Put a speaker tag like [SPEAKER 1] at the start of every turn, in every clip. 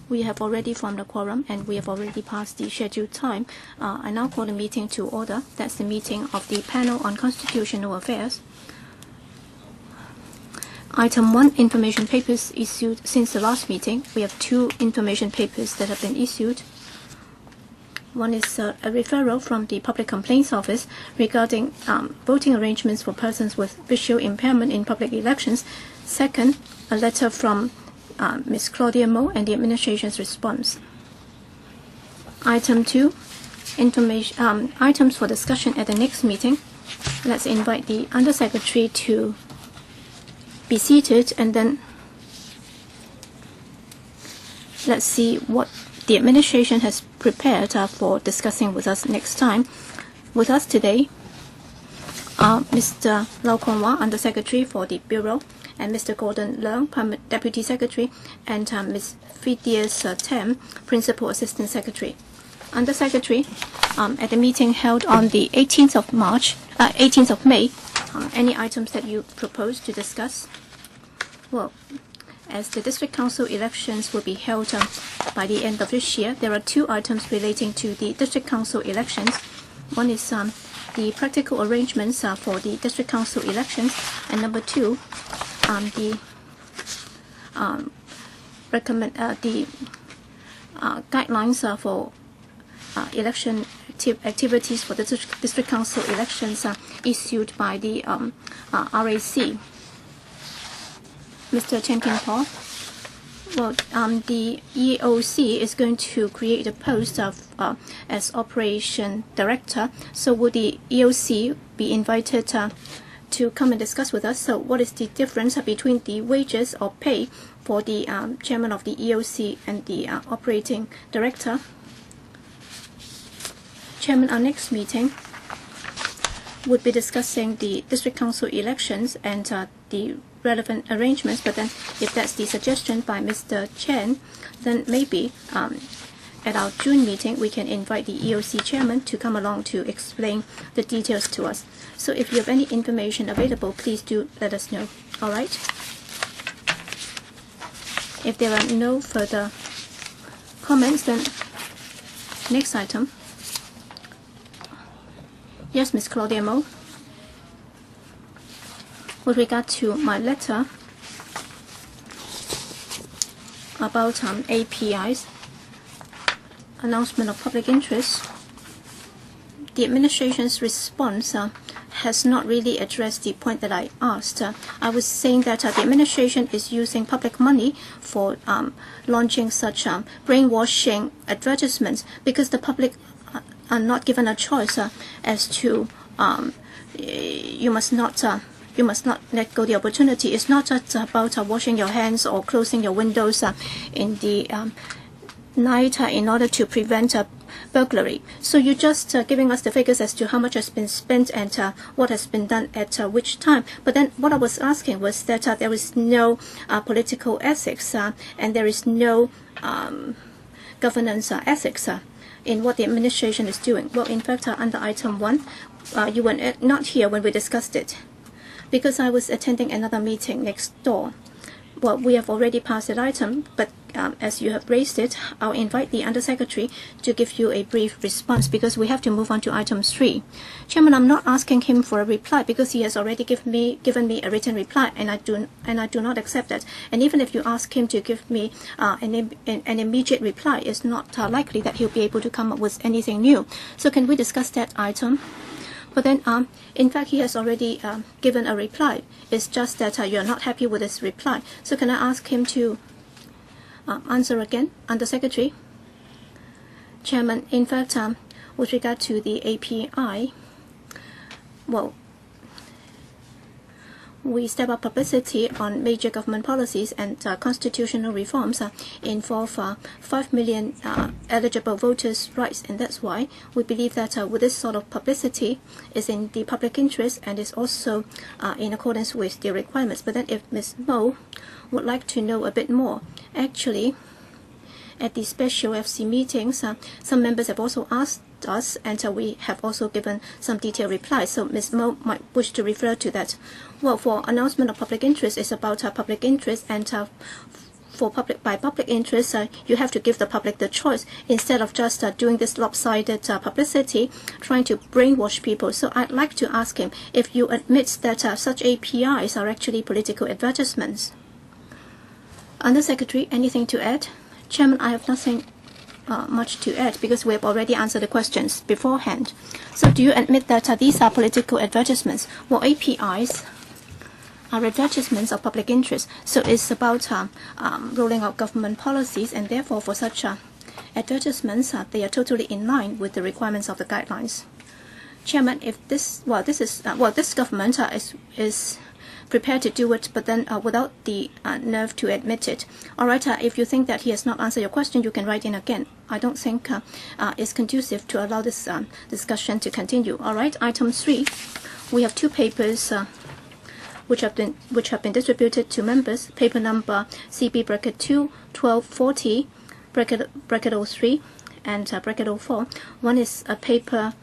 [SPEAKER 1] We have already formed a quorum and we have already passed the scheduled time. I now call the meeting to order. That's the meeting of the Panel on Constitutional Affairs. Item 1, information papers issued since the last meeting. We have 2 information papers that have been issued. One is a referral from the Public Complaints Office regarding voting arrangements for persons with visual impairment in public elections. Second, a letter from Ms. Claudia MO and the administration's response. Item 2, items for discussion at the next meeting. Let's invite the Undersecretary to be seated, and then let's see what the administration has prepared for discussing with us next time. With us today are Mr. Lau Kong-wah, Undersecretary for the Bureau, and Mr. Gordon Leung, Deputy Secretary, and Ms. Phidias Tam, Principal Assistant Secretary. Undersecretary, at the meeting held on the 18th of May, any items that you propose to discuss? Well, as the District Council elections will be held by the end of this year, there are 2 items relating to the District Council elections. One is the practical arrangements for the District Council elections, and number 2, the guidelines for election activities for the District Council elections issued by the RAC. Mr. Chen King-po, well, the EOC is going to create a post of as Operation Director. So would the EOC be invited to come and discuss with us? So what is the difference between the wages or pay for the chairman of the EOC and the operating director? Chairman, our next meeting would be discussing the District Council elections and the relevant arrangements, but then if that's the suggestion by Mr. Chen, then maybe at our June meeting we can invite the EOC chairman to come along to explain the details to us. So if you have any information available, please do let us know. All right? If there are no further comments, then next item. Yes, Ms. Claudia MO. With regard to my letter about APIs, announcement of public interest, the administration's response has not really addressed the point that I asked. I was saying that the administration is using public money for launching such brainwashing advertisements because the public are not given a choice as to you must not let go the opportunity. It's not just about washing your hands or closing your windows in the night in order to prevent burglary. So you're just giving us the figures as to how much has been spent and what has been done at which time. But then what I was asking was that there is no political ethics and there is no governance ethics in what the administration is doing. Well, in fact, under item 1, you were not here when we discussed it, because I was attending another meeting next door. Well, we have already passed that item, but as you have raised it, I'll invite the Undersecretary to give you a brief response because we have to move on to item 3. Chairman, I'm not asking him for a reply because he has already given me a written reply, and I do not accept that. And even if you ask him to give me an immediate reply, it's not likely that he'll be able to come up with anything new. So can we discuss that item? But then, in fact, he has already given a reply. It's just that you're not happy with his reply. So can I ask him to answer again, Undersecretary? Chairman, in fact, with regard to the API, well, we step up publicity on major government policies and constitutional reforms involve 5 million eligible voters' rights, and that's why we believe that with this sort of publicity is in the public interest and is also in accordance with the requirements. But then if Ms. Mo would like to know a bit more, actually at the special FC meetings, some members have also asked us, and we have also given some detailed replies. So Ms. Mo might wish to refer to that. Well, for announcement of public interest, it's about public interest, and by public interest, you have to give the public the choice instead of just doing this lopsided publicity, trying to brainwash people. So I'd like to ask him if you admit that such APIs are actually political advertisements. Under Secretary, anything to add? Chairman, I have nothing much to add because we have already answered the questions beforehand. So do you admit that these are political advertisements? Well, APIs are advertisements of public interest. So it's about rolling out government policies, and therefore for such advertisements, they are totally in line with the requirements of the guidelines. Chairman, if this government is prepared to do it, but then without the nerve to admit it. All right, if you think that he has not answered your question, you can write in again. I don't think it's conducive to allow this discussion to continue. All right, item 3, we have 2 papers which have been distributed to members. Paper number CB bracket 2 1240 bracket 03 and bracket 04. One is a paper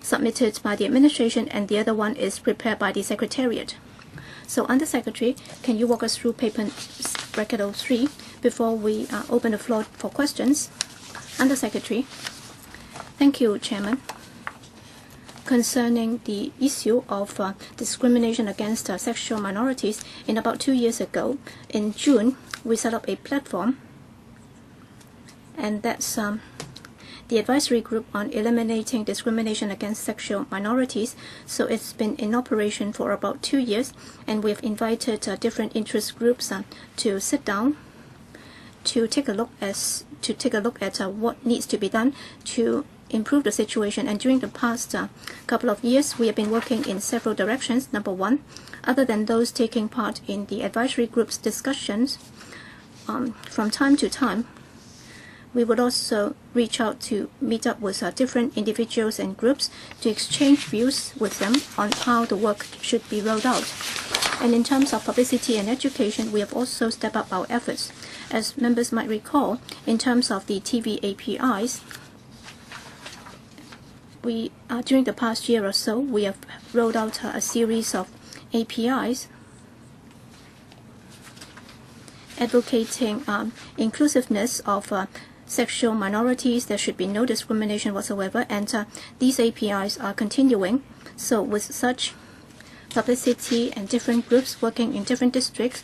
[SPEAKER 1] submitted by the administration, and the other one is prepared by the Secretariat. So, Under Secretary, can you walk us through paper bracket 03 before we open the floor for questions? Under Secretary. Thank you, Chairman. Concerning the issue of discrimination against sexual minorities, in about 2 years ago, in June, we set up a platform, and that's the advisory group on eliminating discrimination against sexual minorities. So it's been in operation for about 2 years, and we've invited different interest groups to sit down to take a look at what needs to be done to improve the situation. And during the past couple of years, we have been working in several directions. Number one, other than those taking part in the advisory group's discussions, from time to time, we would also reach out to meet up with different individuals and groups to exchange views with them on how the work should be rolled out. And in terms of publicity and education, we have also stepped up our efforts. As members might recall, in terms of the TV APIs, during the past year or so, we have rolled out a series of APIs advocating inclusiveness of sexual minorities. There should be no discrimination whatsoever, and these APIs are continuing. So with such publicity and different groups working in different districts,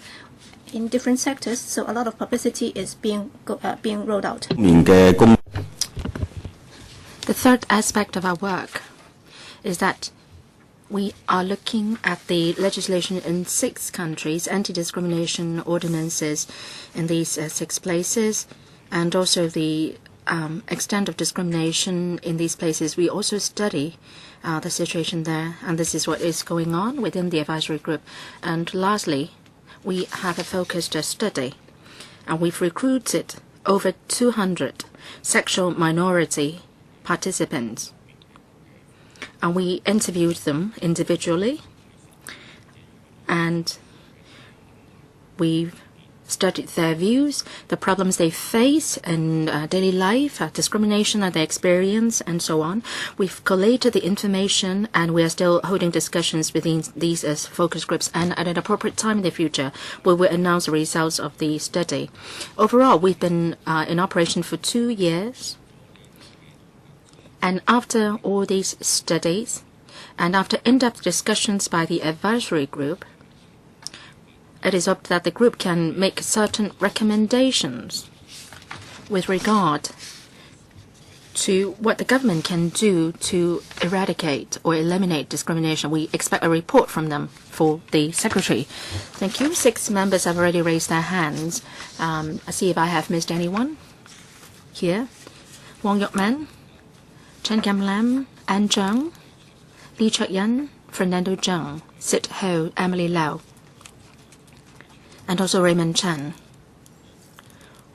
[SPEAKER 1] in different sectors, so a lot of publicity is being rolled out.
[SPEAKER 2] The third aspect of our work is that we are looking at the legislation in 6 countries, anti-discrimination ordinances in these 6 places, and also the extent of discrimination in these places. We also study the situation there, and this is what is going on within the advisory group. And lastly, we have a focused study, and we've recruited over 200 sexual minority participants, and we interviewed them individually, and we've studied their views, the problems they face in daily life, discrimination that they experience, and so on. We've collated the information, and we are still holding discussions within these focus groups, and at an appropriate time in the future, we will announce the results of the study. Overall, we've been in operation for 2 years, and after all these studies, and after in-depth discussions by the advisory group, it is hoped that the group can make certain recommendations with regard to what the government can do to eradicate or eliminate discrimination. We expect a report from them for the Secretary. Thank you. 6 members have already raised their hands. I see if I have missed anyone here. Wong Yok-man, Chen Kam-lam, Anne Zhang, Lee Chuk-yan, Fernando Zhang, Sit Ho, Emily Lau, and also Raymond Chan.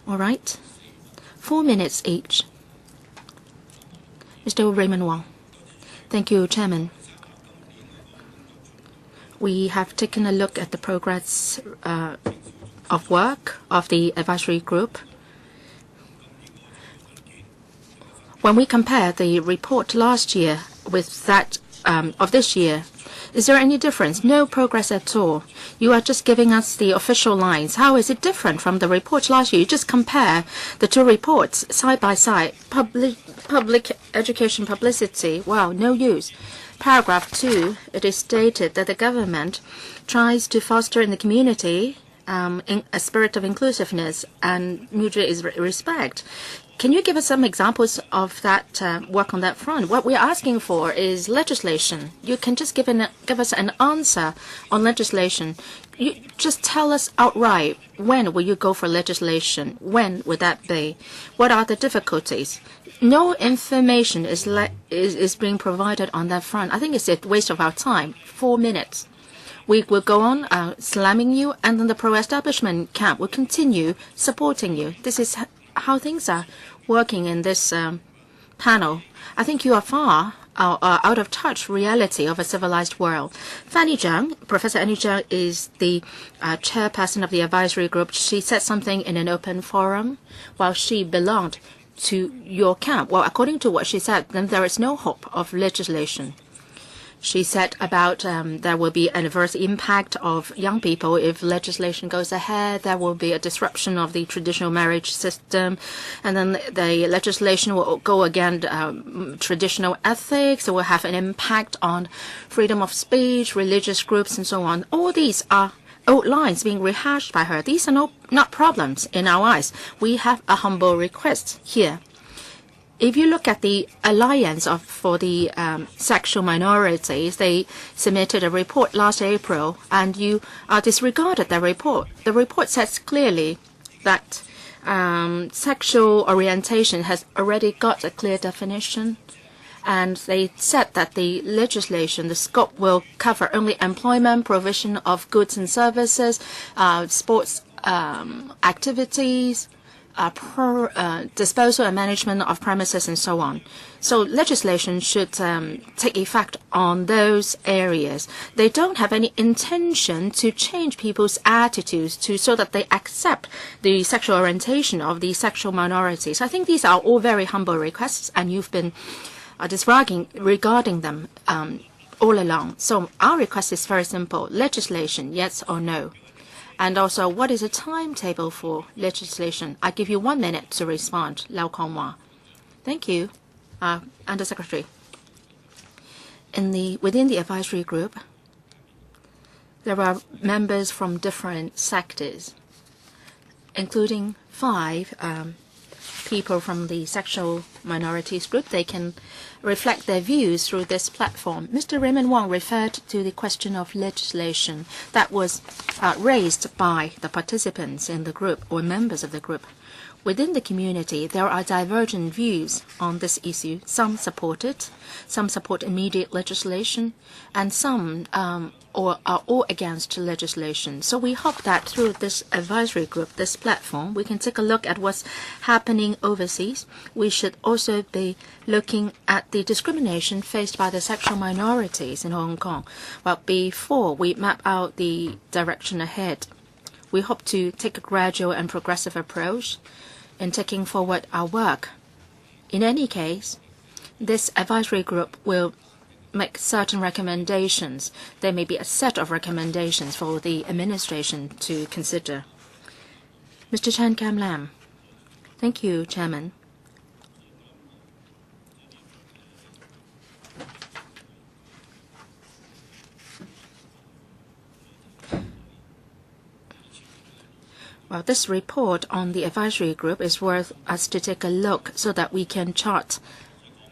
[SPEAKER 2] All right. 4 minutes each. Mr. Raymond Wong. Thank you, Chairman. We have taken a look at the progress of work of the advisory group. When we compare the report last year with that of this year, Is there any difference? No progress at all. You are just giving us the official lines. How is it different from the report last year? You just compare the two reports side by side. Public education publicity, wow, no use. Paragraph 2, it is stated that the government tries to foster in the community in a spirit of inclusiveness and mutual respect. Can you give us some examples of that work on that front? What we're asking for is legislation. You can just give us an answer on legislation. You just tell us outright, when will you go for legislation? When would that be? What are the difficulties? No information is being provided on that front. I think it's a waste of our time. 4 minutes. We will go on slamming you, and then the pro-establishment camp will continue supporting you. This is how things are working in this panel. I think you are far out of touch reality of a civilized world. Fanny Zhang, Professor Annie Zhang, is the chairperson of the advisory group. She said something in an open forum while she belonged to your camp. Well, according to what she said, then there is no hope of legislation. She said about there will be an adverse impact of young people if legislation goes ahead. There will be a disruption of the traditional marriage system. And then the legislation will go against traditional ethics. It will have an impact on freedom of speech, religious groups, and so on. All these are old lines being rehashed by her. These are not problems in our eyes. We have a humble request here. If you look at the Alliance for the Sexual Minorities, they submitted a report last April, and you disregarded the report. The report says clearly that sexual orientation has already got a clear definition, and they said that the legislation, the scope will cover only employment, provision of goods and services, sports activities, disposal and management of premises, and so on. So legislation should take effect on those areas. They don't have any intention to change people's attitudes so that they accept the sexual orientation of the sexual minorities. I think these are all very humble requests, and you've been disregarding them all along. So our request is very simple. Legislation, yes or no? And also, what is the timetable for legislation? I give you 1 minute to respond, Lau Kongwa. Thank you, Undersecretary. Within the advisory group, there are members from different sectors, including 5 people from the sexual minorities group. They can reflect their views through this platform. Mr. Raymond Wong referred to the question of legislation that was raised by the participants in the group or members of the group. Within the community, there are divergent views on this issue. Some support it, some support immediate legislation, and some are all against legislation. So we hope that through this advisory group, this platform, we can take a look at what's happening overseas. We should also be looking at the discrimination faced by the sexual minorities in Hong Kong. Well, before we map out the direction ahead, we hope to take a gradual and progressive approach in taking forward our work. In any case, this advisory group will make certain recommendations. There may be a set of recommendations for the administration to consider. Mr. Chan Kam Lam. Thank you, Chairman. Well, this report on the advisory group is worth us to take a look so that we can chart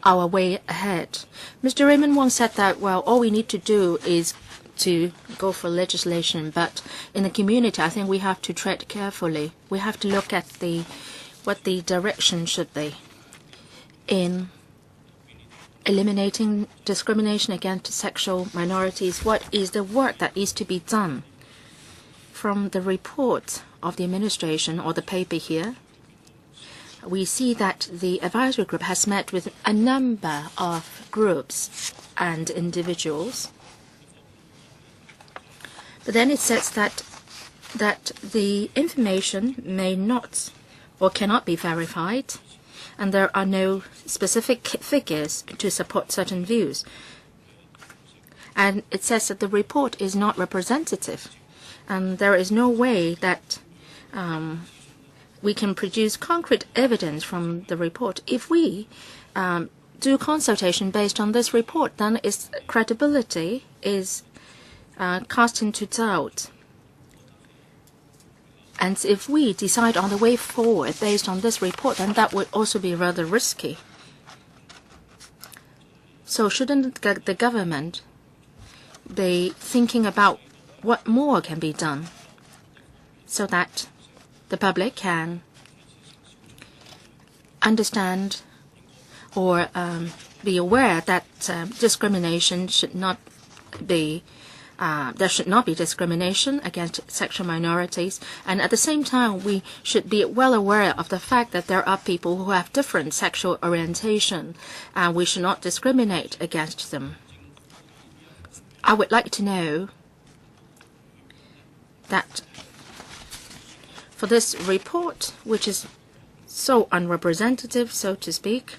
[SPEAKER 2] our way ahead. Mr. Raymond Wong said that, well, all we need to do is to go for legislation, but in the community, I think we have to tread carefully. We have to look at what the direction should be in eliminating discrimination against sexual minorities. What is the work that needs to be done? From the report of the administration or the paper here, we see that the advisory group has met with a number of groups and individuals. But then it says that the information may not or cannot be verified, and there are no specific figures to support certain views. And it says that the report is not representative. And there is no way that we can produce concrete evidence from the report. If we do consultation based on this report, then its credibility is cast into doubt. And if we decide on the way forward based on this report, then that would also be rather risky. So shouldn't the government be thinking about what more can be done so that the public can understand or be aware that discrimination should not be there should not be discrimination against sexual minorities, and at the same time we should be well aware of the fact that there are people who have different sexual orientation, and we should not discriminate against them. I would like to know that for this report, which is so unrepresentative, so to speak,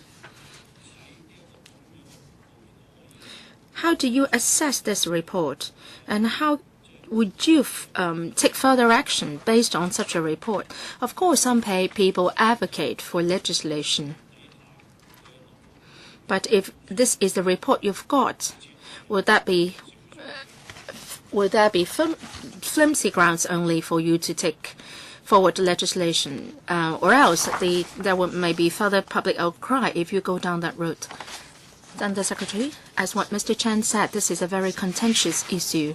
[SPEAKER 2] how do you assess this report, and how would you take further action based on such a report? Of course, some people advocate for legislation. But if this is the report you've got, would there be flimsy grounds only for you to take forward legislation, or else there may be further public outcry if you go down that route? Then the Secretary, as what Mr. Chen said, this is a very contentious issue.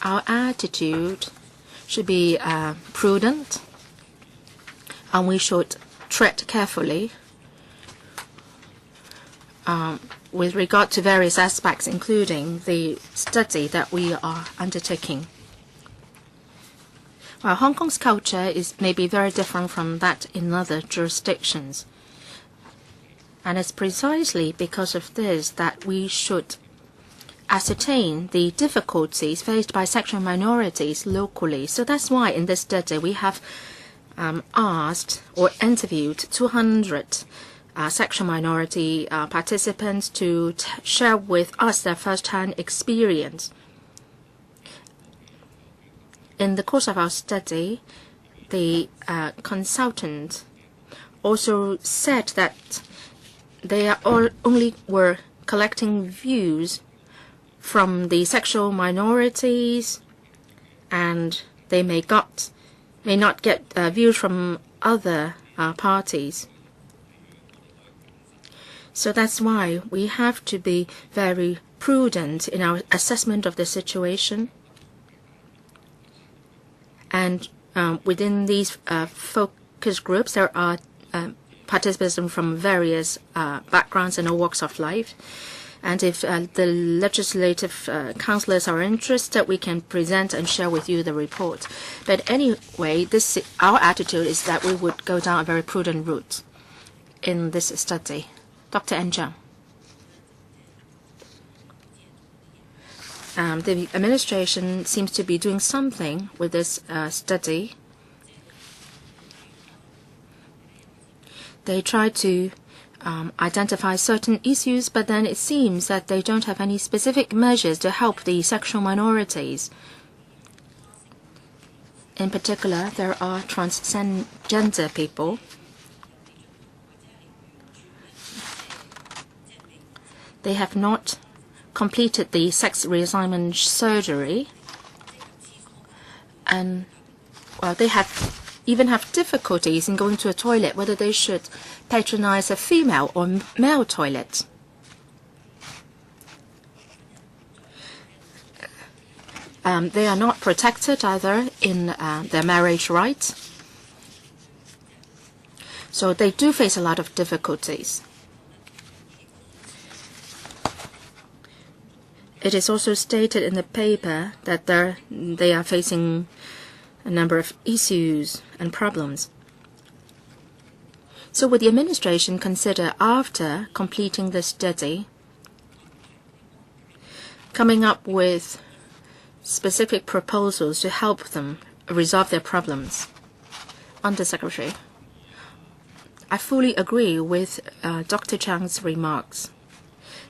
[SPEAKER 2] Our attitude should be prudent, and we should tread carefully with regard to various aspects, including the study that we are undertaking. Well, Hong Kong's culture may be very different from that in other jurisdictions. And it's precisely because of this that we should ascertain the difficulties faced by sexual minorities locally. So that's why in this study we have asked or interviewed 200 sexual minority participants to share with us their first-hand experience. In the course of our study, the consultant also said that they only were collecting views from the sexual minorities, and they may not get views from other parties. So that's why we have to be very prudent in our assessment of the situation. And within these focus groups, there are participants from various backgrounds and all walks of life. And if the legislative councillors are interested, we can present and share with you the report. But anyway, our attitude is that we would go down a very prudent route in this study. Dr. N. Zhang. The administration seems to be doing something with this study. They try to identify certain issues, but then it seems that they don't have any specific measures to help the sexual minorities. In particular, there are transgender people. They have not completed the sex reassignment surgery, and they even have difficulties in going to a toilet, whether they should patronize a female or male toilet. They are not protected either in their marriage rights. So they do face a lot of difficulties. It is also stated in the paper that they are facing a number of issues and problems. So would the administration consider, after completing the study, coming up with specific proposals to help them resolve their problems? Undersecretary, I fully agree with Dr. Chang's remarks.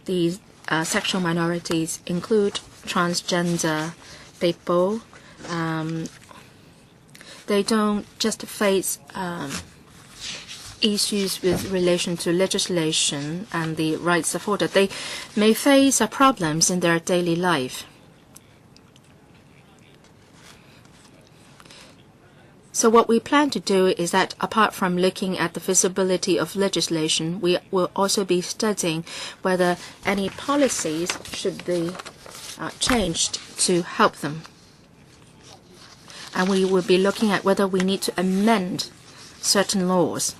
[SPEAKER 2] The sexual minorities include transgender people. They don't just face issues with relation to legislation and the rights afforded. They may face problems in their daily life. So what we plan to do is that apart from looking at the feasibility of legislation, we will also be studying whether any policies should be changed to help them. And we will be looking at whether we need to amend certain laws.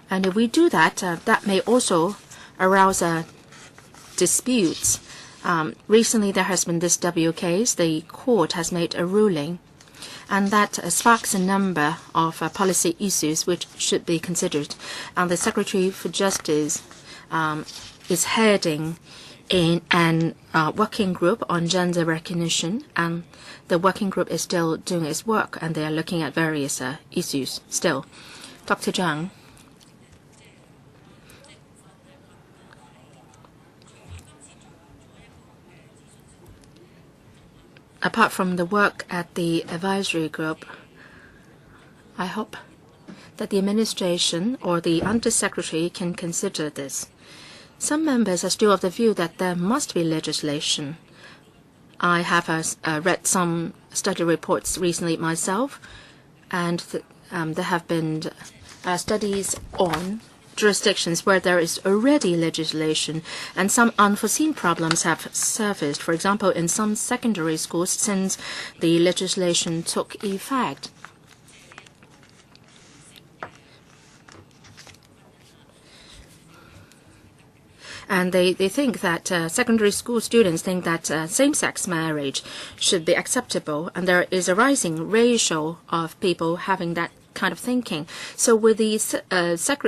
[SPEAKER 2] And if we do that, that may also arouse disputes. Recently, there has been this W case. The court has made a ruling, and that sparks a number of policy issues which should be considered. And the Secretary for Justice is heading in an working group on gender recognition, and the working group is still doing its work, and they are looking at various issues still. Dr. Zhang. Apart from the work at the advisory group, I hope that the administration or the undersecretary can consider this. Some members are still of the view that there must be legislation. I have read some study reports recently myself, and there have been studies on jurisdictions where there is already legislation, and some unforeseen problems have surfaced. For example, in some secondary schools, since the legislation took effect, and they think that secondary school students think that same-sex marriage should be acceptable, and there is a rising ratio of people having that kind of thinking. So will the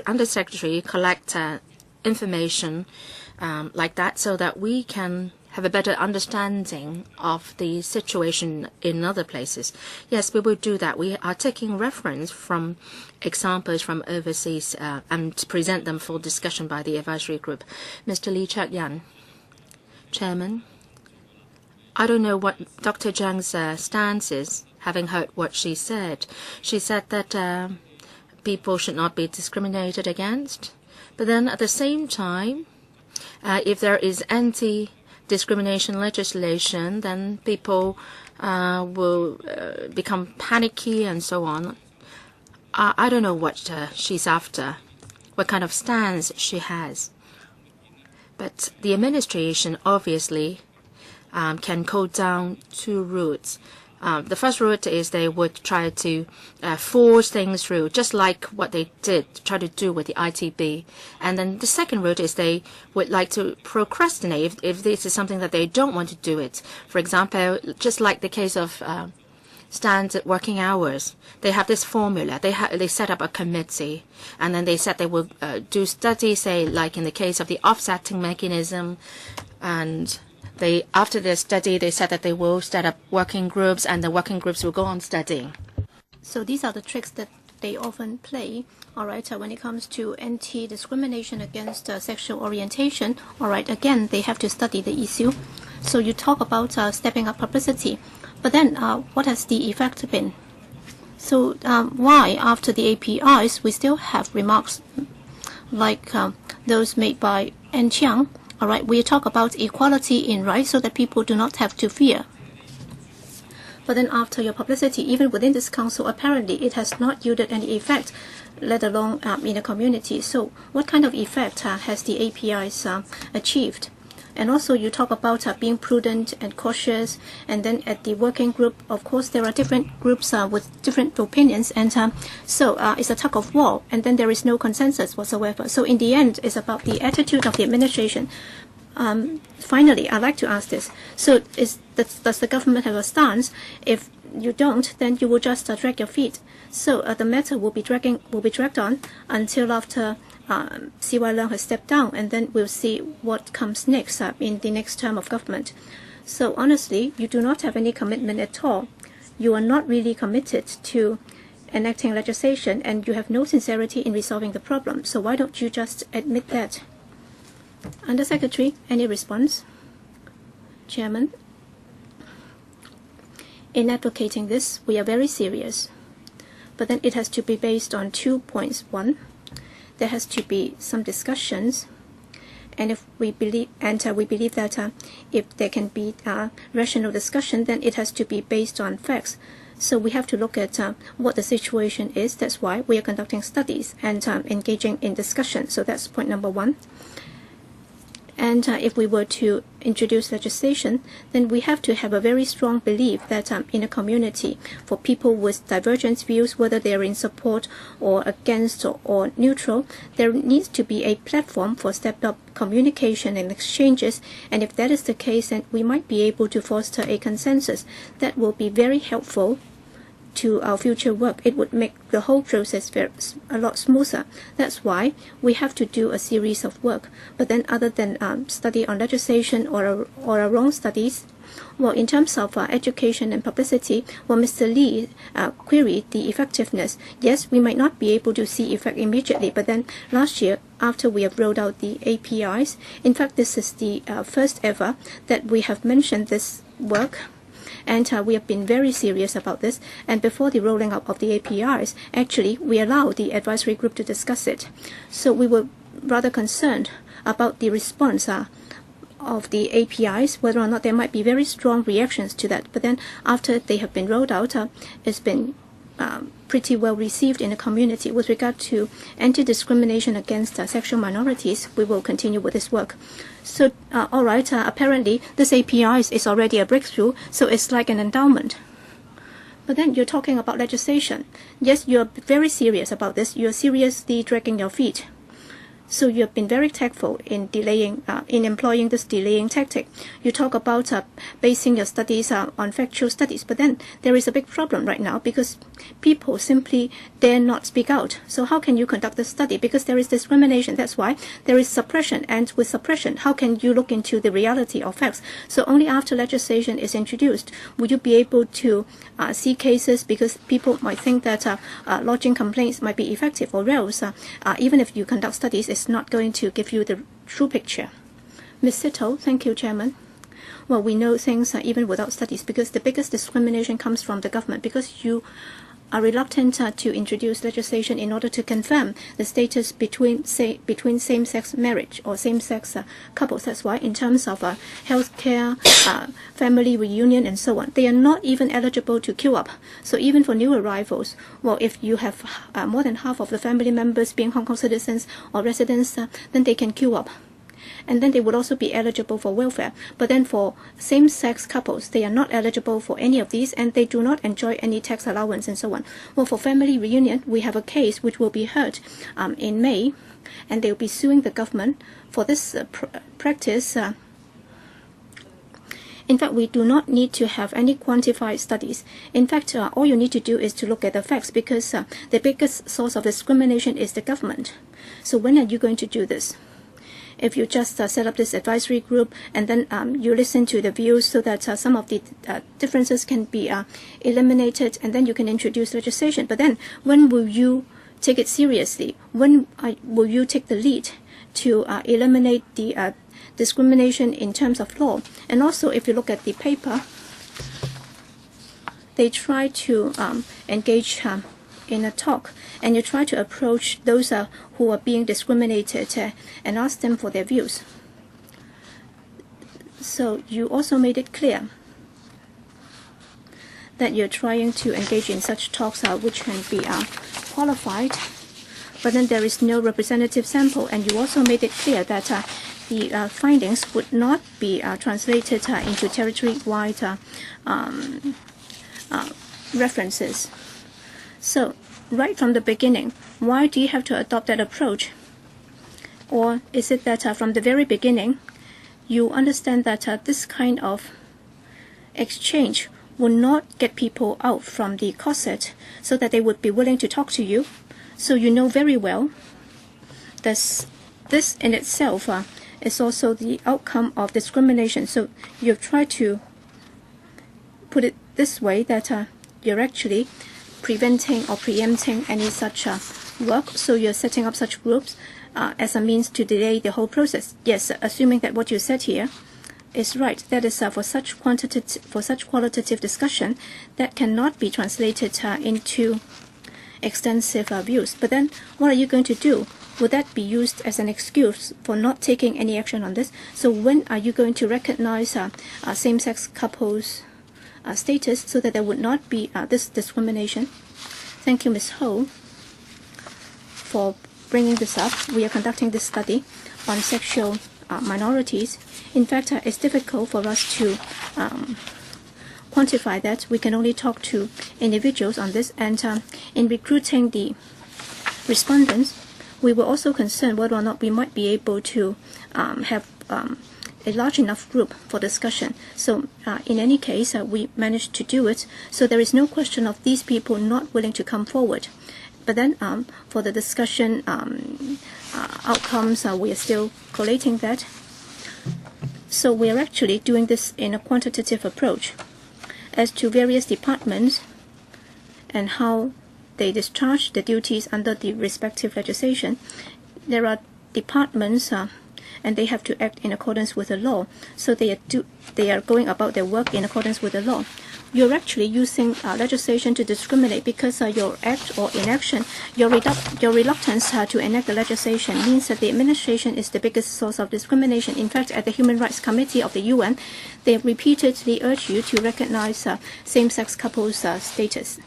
[SPEAKER 2] undersecretary collect information like that so that we can have a better understanding of the situation in other places? Yes, we will do that. We are taking reference from examples from overseas and present them for discussion by the advisory group. Mr. Lee Chak-yan, Chairman, I don't know what Dr. Zhang's stance is. Having heard what she said that people should not be discriminated against. But then at the same time, if there is anti-discrimination legislation, then people will become panicky and so on. I don't know what she's after, what kind of stance she has. But the administration obviously can go down two routes. The first route is they would try to force things through, just like what they did, try to do with the ITB. And then the second route is they would like to procrastinate if this is something that they don't want to do it. For example, just like the case of standard working hours, they have this formula. They set up a committee, and then they said they will do studies, say, like in the case of the offsetting mechanism, and after their study, they said that they will set up working groups, and the working groups will go on studying.
[SPEAKER 1] So these are the tricks that they often play, all right, when it comes to anti-discrimination against sexual orientation. All right, again, they have to study the issue. So you talk about stepping up publicity, but then what has the effect been? So why, after the APIs, we still have remarks like those made by N. Chiang? All right, we talk about equality in rights so that people do not have to fear. But then after your publicity, even within this council, apparently it has not yielded any effect, let alone in the community. So what kind of effect has the APIs achieved? And also you talk about being prudent and cautious. And then at the working group, of course, there are different groups with different opinions. And so it's a tug of war. And then there is no consensus whatsoever. So in the end, it's about the attitude of the administration. Finally, I'd like to ask this. So does the government have a stance? If you don't, then you will just drag your feet. So the matter will be dragged on until after C.Y. Leung has stepped down, and then we'll see what comes next in the next term of government. So honestly, you do not have any commitment at all. You are not really committed to enacting legislation, and you have no sincerity in resolving the problem. So why don't you just admit that? Under Secretary, any response? Chairman, in advocating this, we are very serious. But then it has to be based on 2 points. One, there has to be some discussions, and if we believe, we believe that if there can be rational discussion, then it has to be based on facts. So we have to look at what the situation is. That's why we are conducting studies and engaging in discussion. So that's point number one. And if we were to introduce legislation, then we have to have a very strong belief that in a community, for people with divergent views, whether they're in support or against or neutral, there needs to be a platform for stepped-up communication and exchanges. And if that is the case, then we might be able to foster a consensus that will be very helpful to our future work. It would make the whole process a lot smoother. That's why we have to do a series of work. But then other than study on legislation or our own studies, well, in terms of education and publicity, well, Mr. Lee queried the effectiveness. Yes, we might not be able to see effect immediately, but then last year, after we have rolled out the APIs, in fact, this is the first ever that we have mentioned this work. And we have been very serious about this. And before the rolling out of the APIs, actually, we allowed the advisory group to discuss it. So we were rather concerned about the response of the APIs, whether or not there might be very strong reactions to that. But then after they have been rolled out, it's been pretty well received in the community. With regard to anti-discrimination against sexual minorities, we will continue with this work. So, all right, apparently this API is already a breakthrough, so it's like an endowment. But then you're talking about legislation. Yes, you're very serious about this. You're seriously dragging your feet. So you have been very tactful in delaying, in employing this delaying tactic. You talk about basing your studies on factual studies, but then there is a big problem right now because people simply dare not speak out. So how can you conduct the study? Because there is discrimination. That's why there is suppression. And with suppression, how can you look into the reality of facts? So only after legislation is introduced will you be able to see cases, because people might think that lodging complaints might be effective, or else even if you conduct studies, it's not going to give you the true picture. Ms. Sito, thank you, Chairman. Well, we know things even without studies, because the biggest discrimination comes from the government, because you are reluctant to introduce legislation in order to confirm the status between same-sex marriage or same-sex couples. That's why in terms of healthcare, family reunion, and so on, they are not even eligible to queue up. So even for new arrivals, well, if you have more than half of the family members being Hong Kong citizens or residents, then they can queue up. And then they would also be eligible for welfare. But then for same-sex couples, they are not eligible for any of these, and they do not enjoy any tax allowance and so on. Well, for family reunion, we have a case which will be heard in May, and they will be suing the government for this practice. In fact, we do not need to have any quantified studies. In fact, all you need to do is to look at the facts, because the biggest source of discrimination is the government. So when are you going to do this? If you just set up this advisory group and then you listen to the views so that some of the differences can be eliminated, and then you can introduce legislation. But then when will you take it seriously? When will you take the lead to eliminate the discrimination in terms of law? And also, if you look at the paper, they try to engage in a talk, and you try to approach those who are being discriminated and ask them for their views. So you also made it clear that you're trying to engage in such talks which can be qualified, but then there is no representative sample, and you also made it clear that the findings would not be translated into territory-wide references. So, right from the beginning, why do you have to adopt that approach? Or is it that from the very beginning, you understand that this kind of exchange will not get people out from the corset so that they would be willing to talk to you? So you know very well that this in itself is also the outcome of discrimination. So you've tried to put it this way, that you're actually preventing or preempting any such work. So you're setting up such groups as a means to delay the whole process. Yes, assuming that what you said here is right. That is for such qualitative discussion that cannot be translated into extensive views. But then what are you going to do? Would that be used as an excuse for not taking any action on this? So when are you going to recognize same-sex couples status so that there would not be this discrimination? Thank you, Ms. Ho, for bringing this up. We are conducting this study on sexual minorities. In fact, it's difficult for us to quantify that. We can only talk to individuals on this, and in recruiting the respondents, we were also concerned whether or not we might be able to have a large enough group for discussion. So in any case, we managed to do it. So there is no question of these people not willing to come forward. But then for the discussion outcomes, we are still collating that. So we are actually doing this in a quantitative approach. As to various departments and how they discharge the duties under the respective legislation, there are departments and they have to act in accordance with the law. So they are going about their work in accordance with the law. You're actually using legislation to discriminate because your act or inaction, your reluctance to enact the legislation means that the administration is the biggest source of discrimination. In fact, at the Human Rights Committee of the UN, they repeatedly urge you to recognize same-sex couples' status.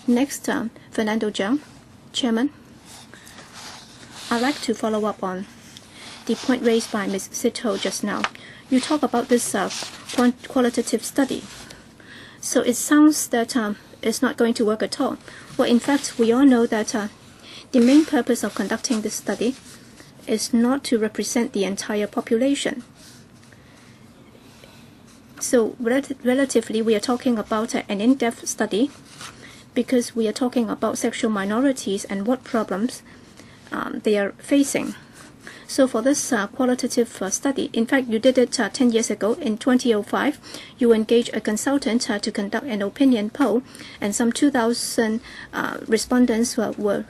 [SPEAKER 1] Next, Fernando Jiang, Chairman. I'd like to follow up on the point raised by Ms. Sito just now. You talk about this qualitative study. So it sounds that it's not going to work at all. Well, in fact, we all know that the main purpose of conducting this study is not to represent the entire population. So relatively, we are talking about an in-depth study because we are talking about sexual minorities and what problems they are facing. So for this qualitative study, in fact, you did it 10 years ago. In 2005, you engaged a consultant to conduct an opinion poll, and some 2,000 respondents were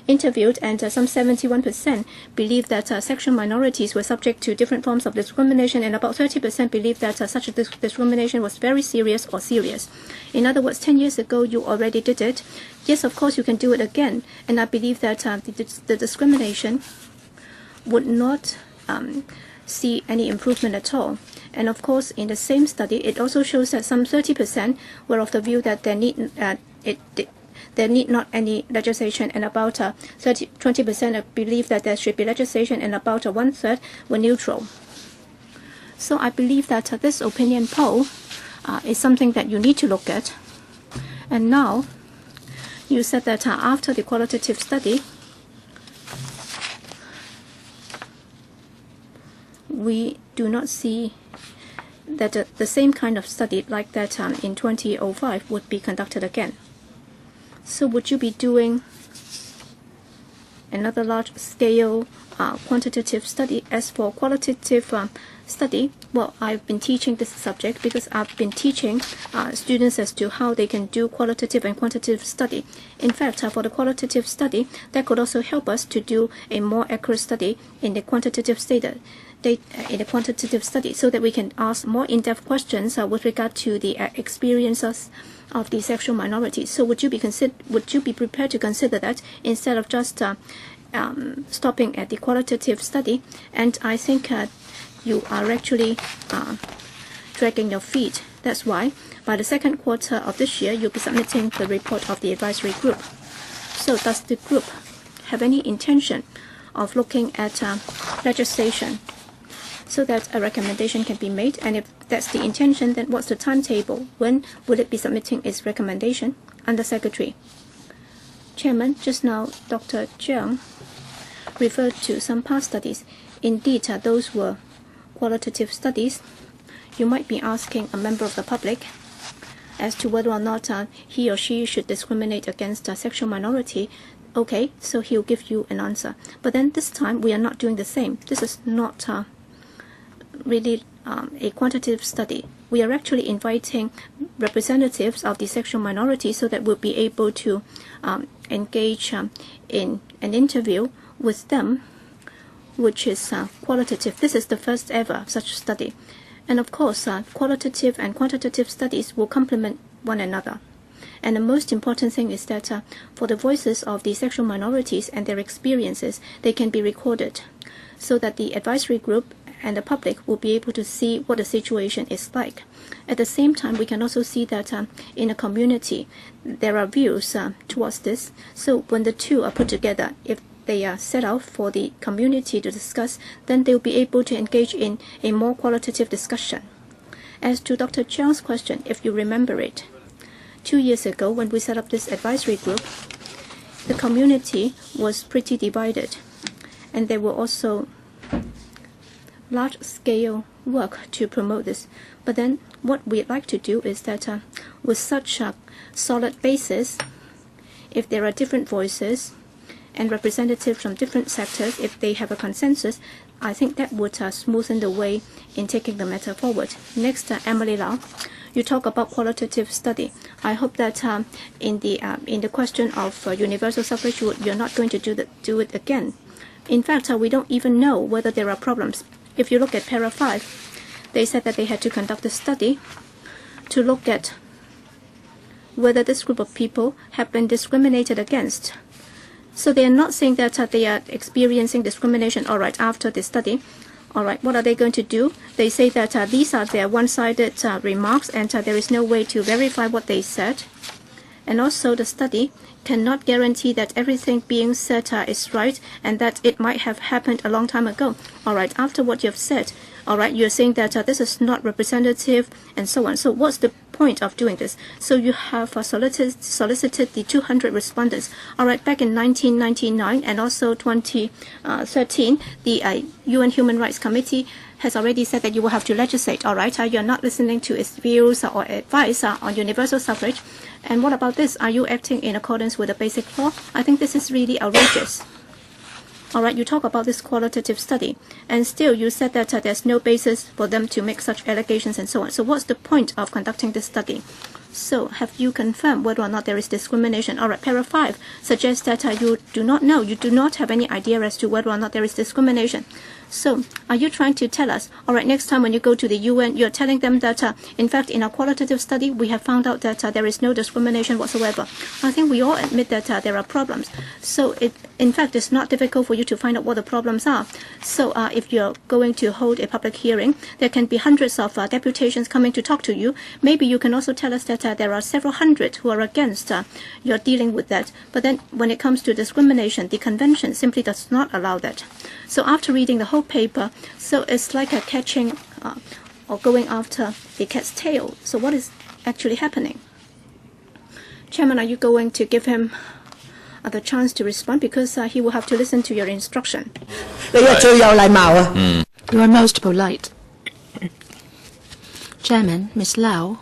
[SPEAKER 1] interviewed, and some 71% believed that sexual minorities were subject to different forms of discrimination, and about 30% believed that such a discrimination was very serious or serious. In other words, 10 years ago, you already did it. Yes, of course, you can do it again, and I believe that the discrimination would not see any improvement at all. And of course, in the same study, it also shows that some 30% were of the view that there need not any legislation, and about 20% believe that there should be legislation, and about 1/3 were neutral. So I believe that this opinion poll is something that you need to look at. And now, you said that after the qualitative study, we do not see that the same kind of study like that in 2005 would be conducted again. So would you be doing another large-scale quantitative study? As for qualitative study, well, I've been teaching this subject because I've been teaching students as to how they can do qualitative and quantitative study. In fact, for the qualitative study, that could also help us to do a more accurate study in the quantitative study, so that we can ask more in-depth questions with regard to the experiences of the sexual minorities. So would you be prepared to consider that instead of just stopping at the qualitative study? And I think you are actually dragging your feet. That's why by the second quarter of this year, you'll be submitting the report of the advisory group. So does the group have any intention of looking at legislation so that a recommendation can be made? And if that's the intention, then what's the timetable? When will it be submitting its recommendation? Under Secretary. Chairman, just now Dr. Jiang referred to some past studies. Indeed, those were qualitative studies. You might be asking a member of the public as to whether or not he or she should discriminate against a sexual minority. Okay, so he'll give you an answer. But then this time we are not doing the same. This is not really a quantitative study. We are actually inviting representatives of the sexual minority so that we'll be able to engage in an interview with them, which is qualitative. This is the first ever such study. And of course, qualitative and quantitative studies will complement one another. And the most important thing is that for the voices of the sexual minorities and their experiences, they can be recorded so that the advisory group and the public will be able to see what the situation is like. At the same time, we can also see that in a community, there are views towards this. So when the two are put together, if they are set out for the community to discuss, then they will be able to engage in a more qualitative discussion. As to Dr. Chiang's question, if you remember it, 2 years ago when we set up this advisory group, the community was pretty divided, and there were also large-scale work to promote this. But then what we'd like to do is that with such a solid basis, if there are different voices and representatives from different sectors, if they have a consensus, I think that would smoothen the way in taking the matter forward. Next, Emily Lau, you talk about qualitative study. I hope that in the question of universal suffrage, you're not going to do it again. In fact, we don't even know whether there are problems. If you look at Para 5, they said that they had to conduct a study to look at whether this group of people have been discriminated against. So they are not saying that they are experiencing discrimination, all right, after the study. All right, what are they going to do? They say that these are their one-sided remarks, and there is no way to verify what they said. And also the study cannot guarantee that everything being said is right and that it might have happened a long time ago. All right, after what you've said, all right, you're saying that this is not representative and so on. So what's the point of doing this? So you have solicited the 200 respondents. All right, back in 1999 and also 2013, the UN Human Rights Committee has already said that you will have to legislate, all right? You're not listening to its views or advice on universal suffrage. And what about this? Are you acting in accordance with the basic law? I think this is really outrageous. All right, you talk about this qualitative study, and still you said that there's no basis for them to make such allegations and so on. So what's the point of conducting this study? So have you confirmed whether or not there is discrimination? All right, Para 5 suggests that you do not know, you do not have any idea as to whether or not there is discrimination. So are you trying to tell us, all right, next time when you go to the UN, you're telling them that, in fact, in our qualitative study, we have found out that there is no discrimination whatsoever. I think we all admit that there are problems. So in fact, it's not difficult for you to find out what the problems are. So if you're going to hold a public hearing, there can be hundreds of deputations coming to talk to you. Maybe you can also tell us that there are several hundred who are against your dealing with that. But then when it comes to discrimination, the convention simply does not allow that. So after reading the whole paper, so it's like a catching or going after a cat's tail. So what is actually happening? Chairman, are you going to give him the chance to respond, because he will have to listen to your instruction?
[SPEAKER 2] You are most polite. Chairman, Ms. Lau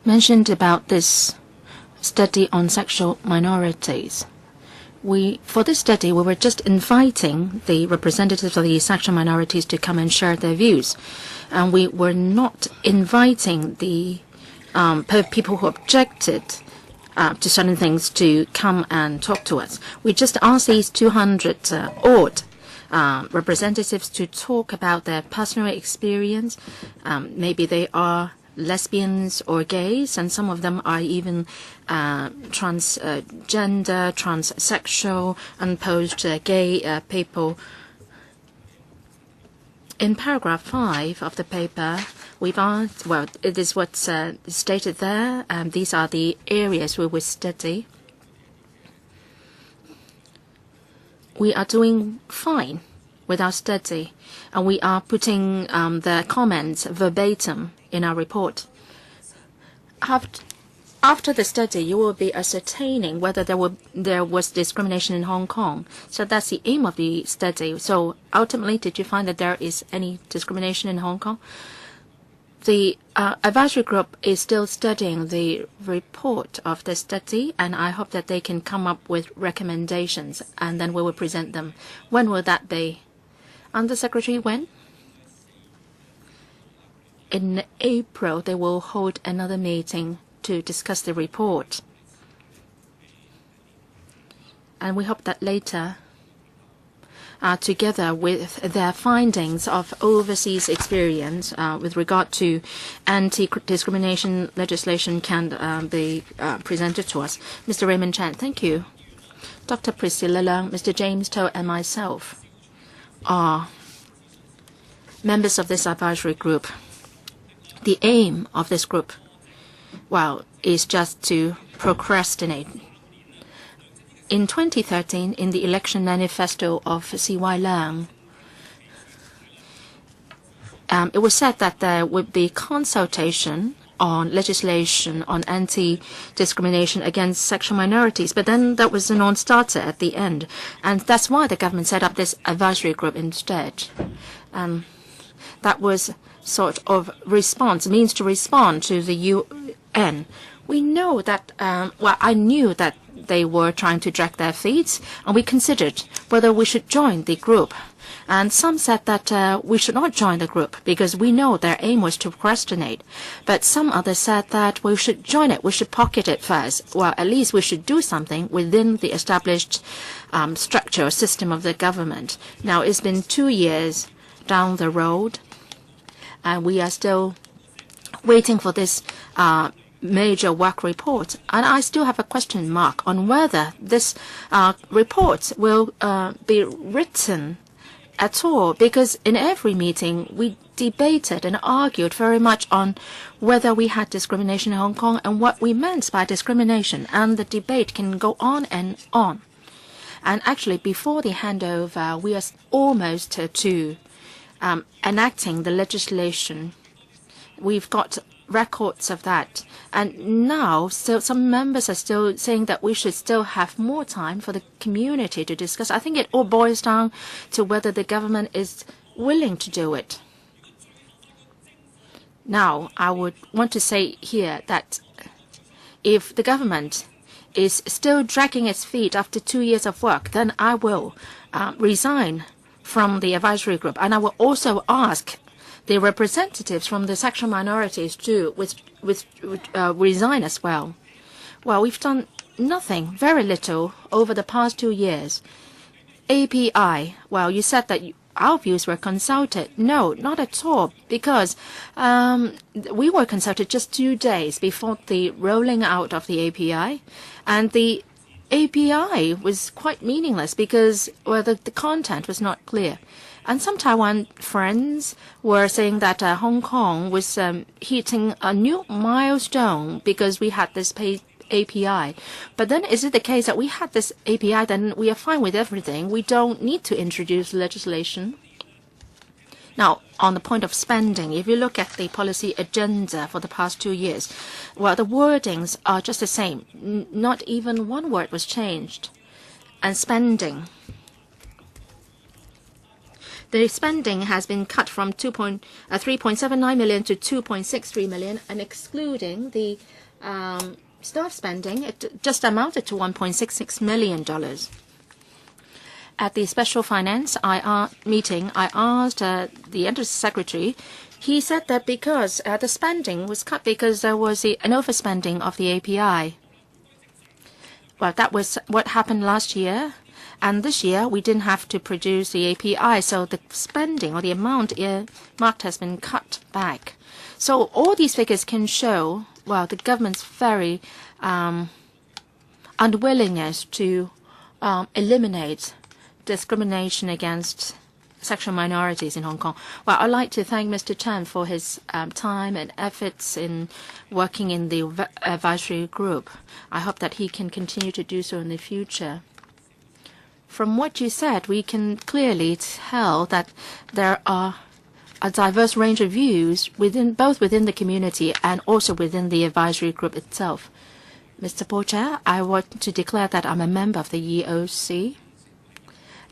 [SPEAKER 2] mentioned about this study on sexual minorities. For this study, we were just inviting the representatives of the sexual minorities to come and share their views. And we were not inviting the people who objected to certain things to come and talk to us. We just asked these 200 odd representatives to talk about their personal experience. Maybe they are lesbians or gays, and some of them are even transgender, transsexual, unposed gay people. In paragraph 5 of the paper, we've asked, well, it is what's stated there, and these are the areas we will study. We are doing fine with our study, and we are putting the comments verbatim in our report. After the study, you will be ascertaining whether there was discrimination in Hong Kong. So that's the aim of the study. So ultimately, did you find that there is any discrimination in Hong Kong? The advisory group is still studying the report of the study, and I hope that they can come up with recommendations, and then we will present them. When will that be? Undersecretary, when? In April, they will hold another meeting to discuss the report. And we hope that later, together with their findings of overseas experience with regard to anti-discrimination legislation can be presented to us. Mr. Raymond Chan, thank you. Dr. Priscilla Leung, Mr. James Toh, and myself are members of this advisory group. The aim of this group, well, is just to procrastinate. In 2013, in the election manifesto of C.Y. Leung, it was said that there would be consultation on legislation on anti-discrimination against sexual minorities, but then that was a non-starter at the end, and that's why the government set up this advisory group instead. That was sort of means to respond to the UN. We know that, I knew that they were trying to drag their feet, and we considered whether we should join the group. And some said that we should not join the group because we know their aim was to procrastinate. But some others said that we should join it, we should pocket it first. Well, at least we should do something within the established structure or system of the government. Now, it's been 2 years down the road, and we are still waiting for this major work report. And I still have a question mark on whether this report will be written at all, because in every meeting we debated and argued very much on whether we had discrimination in Hong Kong and what we meant by discrimination, and the debate can go on and on. And actually, before the handover, we are almost to enacting the legislation. We've got records of that. And now, still, some members are still saying that we should still have more time for the community to discuss. I think it all boils down to whether the government is willing to do it. Now, I would want to say here that if the government is still dragging its feet after 2 years of work, then I will resign from the advisory group. And I will also ask the representatives from the sexual minorities to resign as well. Well, we've done nothing, very little, over the past 2 years. API, well, you said that our views were consulted. No, not at all, because we were consulted just 2 days before the rolling out of the API, and the API was quite meaningless because, well, the content was not clear. And some Taiwan friends were saying that Hong Kong was hitting a new milestone because we had this API. But then is it the case that we had this API, then we are fine with everything? We don't need to introduce legislation? Now, on the point of spending, if you look at the policy agenda for the past 2 years, well, the wordings are just the same. Not even one word was changed. And spending. The spending has been cut from 3.79 million to 2.63 million, and excluding the staff spending, it just amounted to $1.66 million. At the Special Finance meeting, I asked the Undersecretary. He said that because the spending was cut because there was an overspending of the API. Well, that was what happened last year. And this year, we didn't have to produce the API, so the spending or the amount earmarked has been cut back. So all these figures can show, well, the government's very unwillingness to eliminate discrimination against sexual minorities in Hong Kong. Well, I'd like to thank Mr. Chan for his time and efforts in working in the advisory group. I hope that he can continue to do so in the future. From what you said, we can clearly tell that there are a diverse range of views both within the community and also within the advisory group itself. Mr. Pocha, I want to declare that I'm a member of the EOC.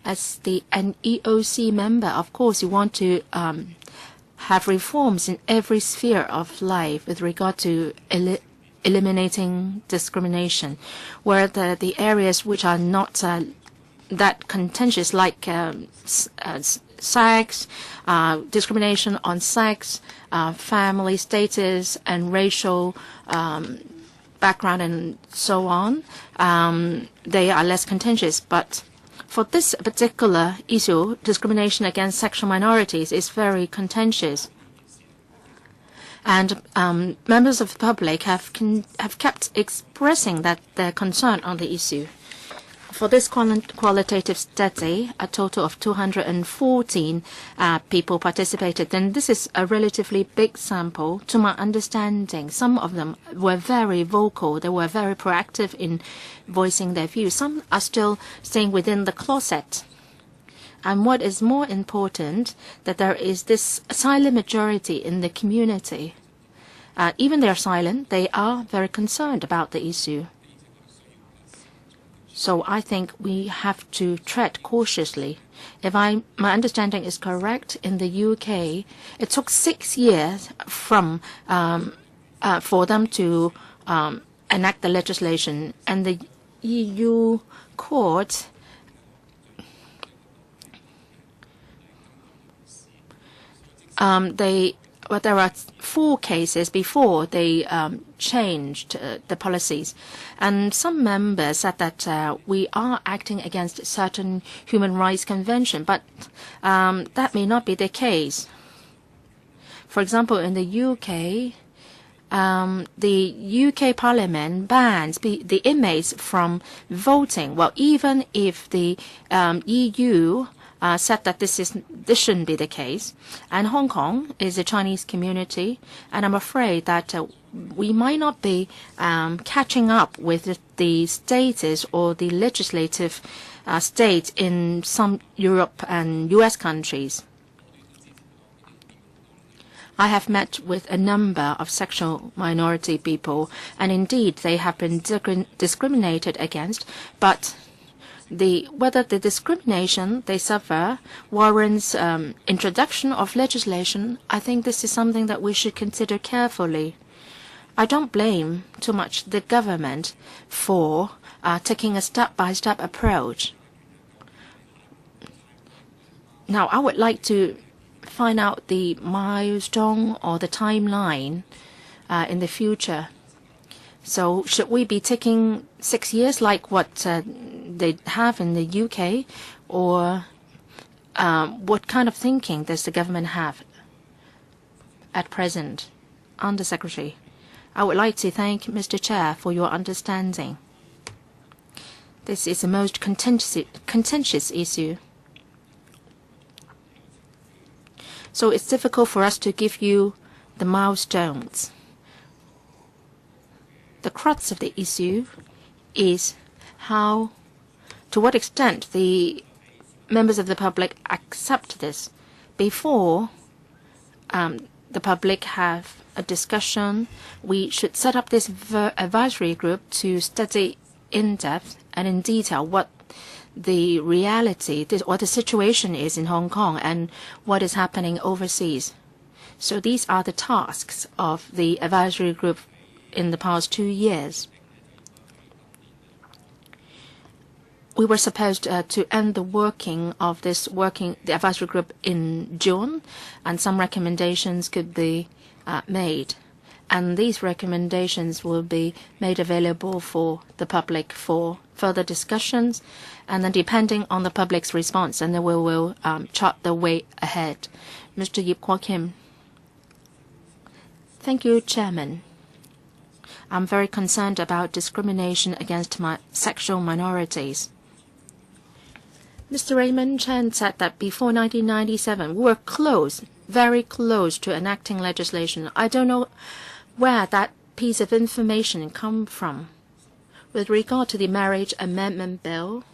[SPEAKER 2] As an EOC member, of course, you want to have reforms in every sphere of life with regard to eliminating discrimination, where the areas which are not that contentious, like sex, discrimination on sex, family status, and racial background and so on, they are less contentious. But for this particular issue, discrimination against sexual minorities is very contentious. And members of the public have kept expressing their concern on the issue. For this qualitative study, a total of 214 people participated, and this is a relatively big sample. To my understanding, some of them were very vocal. They were very proactive in voicing their views. Some are still staying within the closet. And what is more important, that there is this silent majority in the community. Even they are silent, they are very concerned about the issue. So I think we have to tread cautiously. If my understanding is correct, in the UK, it took 6 years for them to enact the legislation, and the EU court but there are 4 cases before they changed the policies. And some members said that we are acting against certain human rights convention, but that may not be the case. For example, in the UK, the UK Parliament bans the inmates from voting. Well, even if the EU said that this shouldn't be the case. And Hong Kong is a Chinese community, and I'm afraid that we might not be catching up with the status or the legislative state in some Europe and US countries. I have met with a number of sexual minority people, and indeed they have been discriminated against, but whether the discrimination they suffer warrants introduction of legislation, I think this is something that we should consider carefully. I don't blame too much the government for taking a step-by-step approach. Now, I would like to find out the milestone or the timeline in the future. So should we be taking 6 years like what they have in the UK, or what kind of thinking does the government have at present? Undersecretary, I would like to thank Mr. Chair for your understanding. This is the most contentious issue. So it's difficult for us to give you the milestones. The crux of the issue is to what extent the members of the public accept this. Before the public have a discussion, we should set up this advisory group to study in depth and in detail what the reality, what the situation is in Hong Kong and what is happening overseas. So these are the tasks of the advisory group in the past 2 years. We were supposed to end the working of the advisory group in June, and some recommendations could be made. And these recommendations will be made available for the public for further discussions, and then depending on the public's response, and then we will chart the way ahead. Mr. Yip Kwok Kim. Thank you, Chairman. I'm very concerned about discrimination against sexual minorities. Mr. Raymond Chen said that before 1997, we were close, very close to enacting legislation. I don't know where that piece of information come from. With regard to the Marriage Amendment Bill,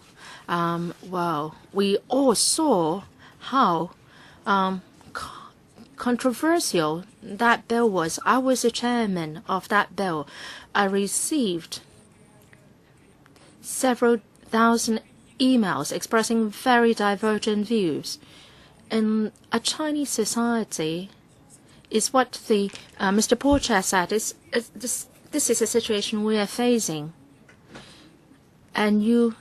[SPEAKER 2] well, we all saw how controversial that bill was. I was the chairman of that bill. I received several thousand emails expressing very divergent views. In a Chinese society, is what the Mr. Porcher said, this is a situation we are facing. And you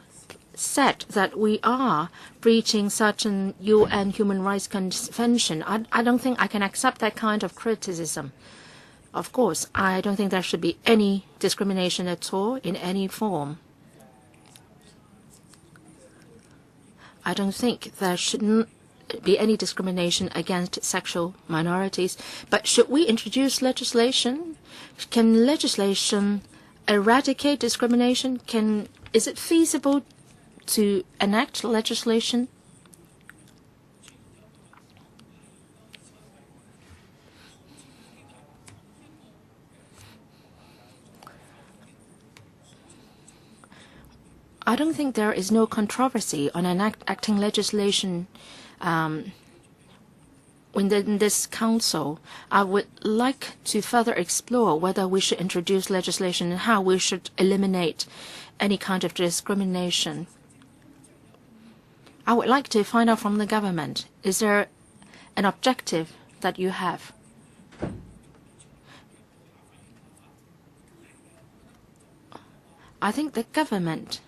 [SPEAKER 2] said that we are breaching certain UN Human Rights Convention. I don't think I can accept that kind of criticism. Of course, I don't think there should be any discrimination at all in any form. I don't think there shouldn't be any discrimination against sexual minorities. But should we introduce legislation? Can legislation eradicate discrimination? Is it feasible to enact legislation? I don't think there is no controversy on enacting legislation within this council. I would like to further explore whether we should introduce legislation and how we should eliminate any kind of discrimination. I would like to find out from the government, is there an objective that you have? I think the government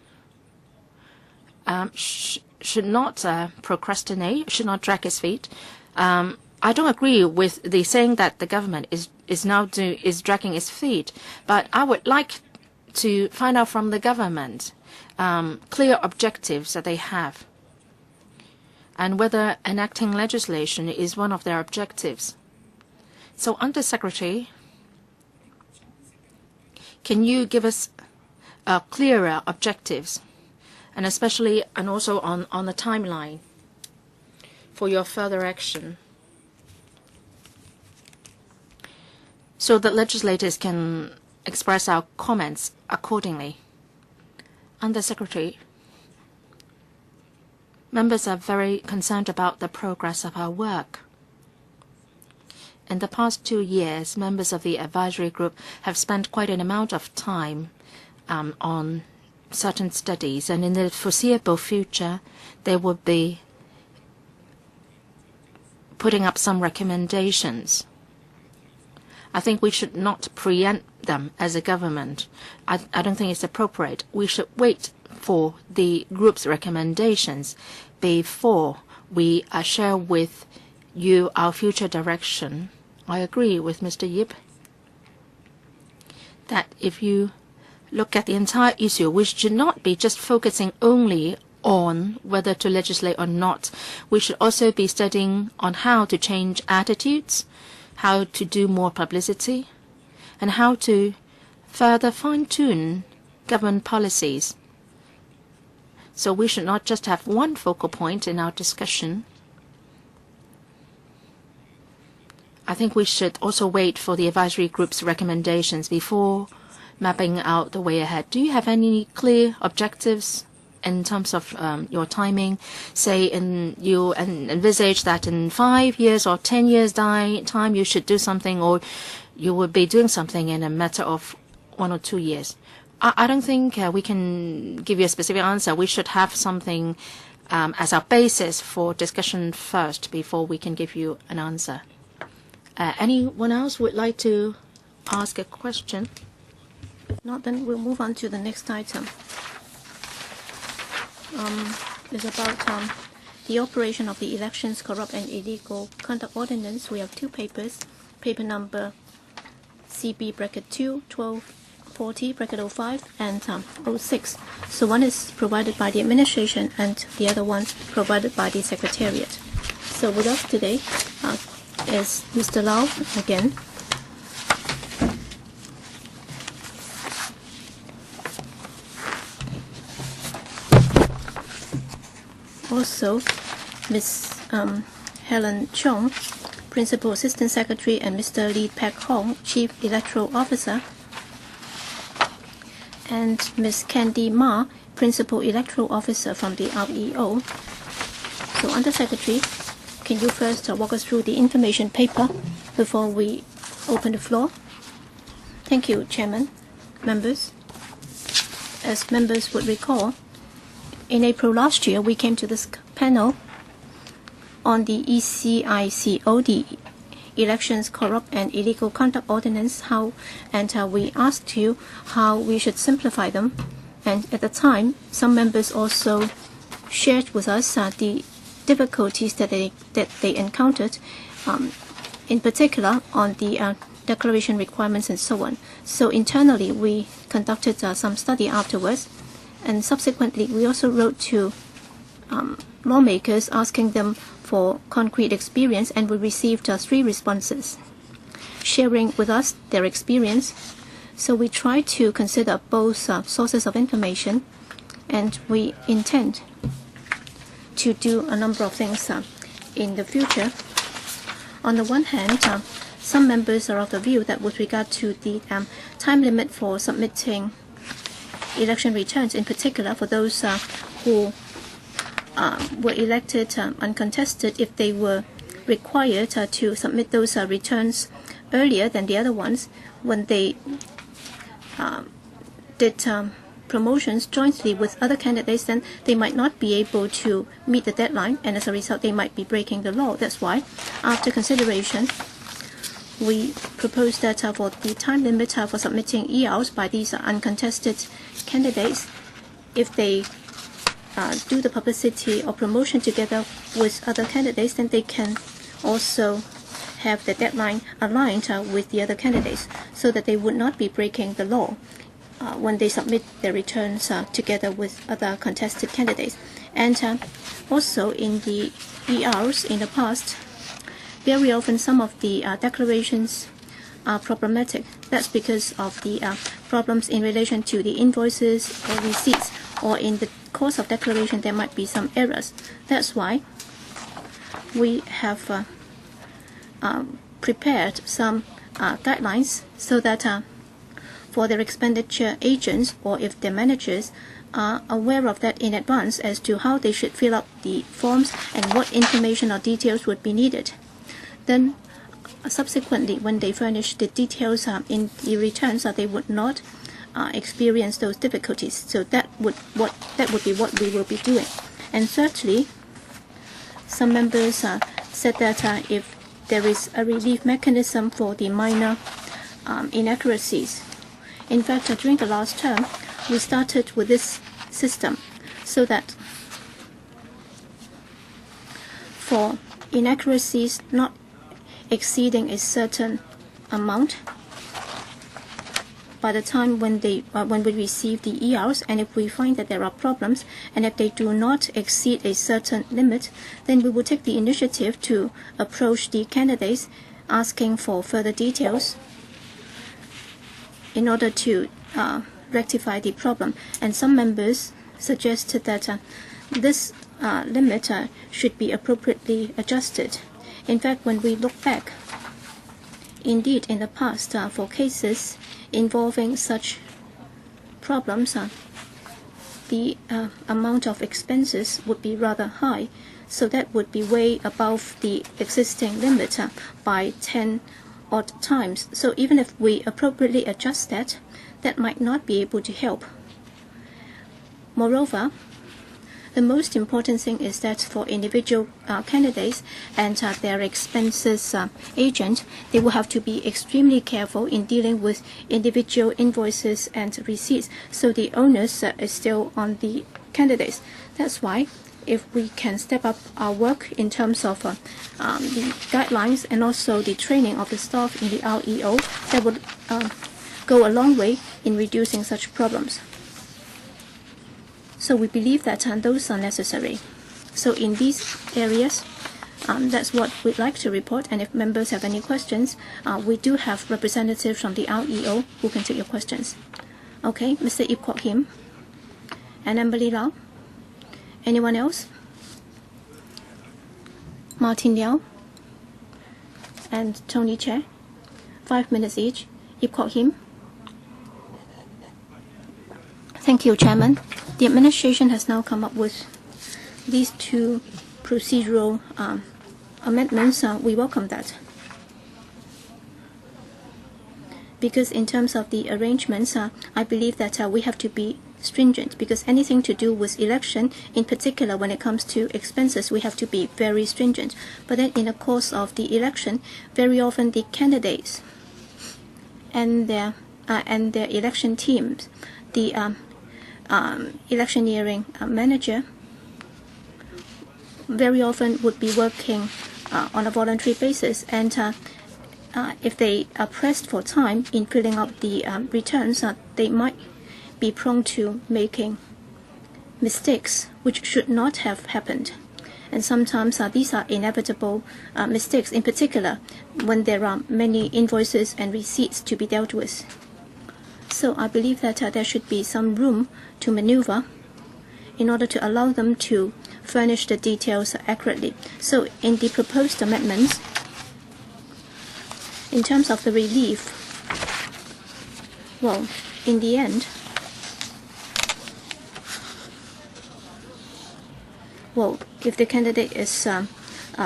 [SPEAKER 2] should not procrastinate, should not drag its feet. I don't agree with the saying that the government is dragging its feet, but I would like to find out from the government clear objectives that they have, and whether enacting legislation is one of their objectives. So, Undersecretary, can you give us clearer objectives? And especially, and also on the timeline for your further action, so that legislators can express our comments accordingly. Undersecretary, members are very concerned about the progress of our work. In the past 2 years, members of the advisory group have spent quite an amount of time on certain studies, and in the foreseeable future, they will be putting up some recommendations. I think we should not preempt them as a government. I don't think it's appropriate. We should wait for the group's recommendations before we share with you our future direction. I agree with Mr. Yip that if you look at the entire issue, we should not be just focusing only on whether to legislate or not. We should also be studying on how to change attitudes, how to do more publicity, and how to further fine-tune government policies. So we should not just have one focal point in our discussion. I think we should also wait for the advisory group's recommendations before mapping out the way ahead. Do you have any clear objectives in terms of your timing? Say, you envisage that in 5 years or 10 years time you should do something, or you will be doing something in a matter of 1 or 2 years. I don't think we can give you a specific answer. We should have something as our basis for discussion first before we can give you an answer. Anyone else would like to ask a question?
[SPEAKER 1] Not, then we'll move on to the next item. It's about the operation of the Elections Corrupt and Illegal Conduct Ordinance. We have 2 papers. Paper number CB-2 1240-05 and 06. So one is provided by the administration and the other one provided by the Secretariat. So with us today is Mr. Lau again. Also, Ms. Helen Chong, Principal Assistant Secretary, and Mr. Lee Pak Hong, Chief Electoral Officer, and Ms. Candy Ma, Principal Electoral Officer from the REO. So, Undersecretary, can you first walk us through the information paper before we open the floor? Thank you, Chairman. Members, as members would recall, in April last year, we came to this panel on the ECICO, the Elections Corrupt and Illegal Conduct Ordinance, we asked you how we should simplify them. And at the time, some members also shared with us the difficulties that they encountered, in particular on the declaration requirements and so on. So internally, we conducted some study afterwards, and subsequently, we also wrote to lawmakers asking them for concrete experience, and we received 3 responses, sharing with us their experience. So we try to consider both sources of information, and we intend to do a number of things in the future. On the one hand, some members are of the view that with regard to the time limit for submitting election returns, in particular for those who were elected uncontested, if they were required to submit those returns earlier than the other ones when they did promotions jointly with other candidates, then they might not be able to meet the deadline, and as a result they might be breaking the law. That's why, after consideration, we propose that for the time limit for submitting ERs by these uncontested candidates, if they do the publicity or promotion together with other candidates, then they can also have the deadline aligned with the other candidates, so that they would not be breaking the law when they submit their returns together with other contested candidates. And also in the ERs in the past, very often some of the declarations are problematic. That's because of the problems in relation to the invoices or receipts, or in the course of declaration there might be some errors. That's why we have prepared some guidelines so that for their expenditure agents, or if their managers are aware of that in advance as to how they should fill up the forms and what information or details would be needed. Then subsequently, when they furnish the details in the returns, they would not experience those difficulties. So that would be what we will be doing. And thirdly, some members said that if there is a relief mechanism for the minor inaccuracies. In fact, during the last term, we started with this system, so that for inaccuracies not exceeding a certain amount, by the time when we receive the ERs, and if we find that there are problems, and if they do not exceed a certain limit, then we will take the initiative to approach the candidates asking for further details in order to rectify the problem. And some members suggested that this limit should be appropriately adjusted. In fact, when we look back, indeed, in the past, for cases involving such problems, the amount of expenses would be rather high, so that would be way above the existing limit by 10 odd times. So even if we appropriately adjust that, that might not be able to help. Moreover, the most important thing is that for individual candidates and their expenses agent, they will have to be extremely careful in dealing with individual invoices and receipts. So the onus is still on the candidates. That's why, if we can step up our work in terms of the guidelines and also the training of the staff in the REO, that would go a long way in reducing such problems. So we believe that those are necessary. So in these areas, that's what we'd like to report. And if members have any questions, we do have representatives from the REO who can take your questions. Okay, Mr. Ip Kwok Him and Amberly Lau. Anyone else? Martin Liao and Tony Che. 5 minutes each. Ip Kwok Him. Thank you, Chairman. The administration has now come up with these 2 procedural amendments. We welcome that, because in terms of the arrangements, I believe that we have to be stringent, because anything to do with election, in particular when it comes to expenses, we have to be very stringent. But then in the course of the election, very often the candidates and their election teams, the electioneering manager, very often would be working on a voluntary basis, and if they are pressed for time in filling up the returns, they might be prone to making mistakes which should not have happened. And sometimes these are inevitable mistakes, in particular when there are many invoices and receipts to be dealt with. So I believe that there should be some room to maneuver in order to allow them to furnish the details accurately. So in the proposed amendments, in terms of the relief, well, in the end, well, if the candidate is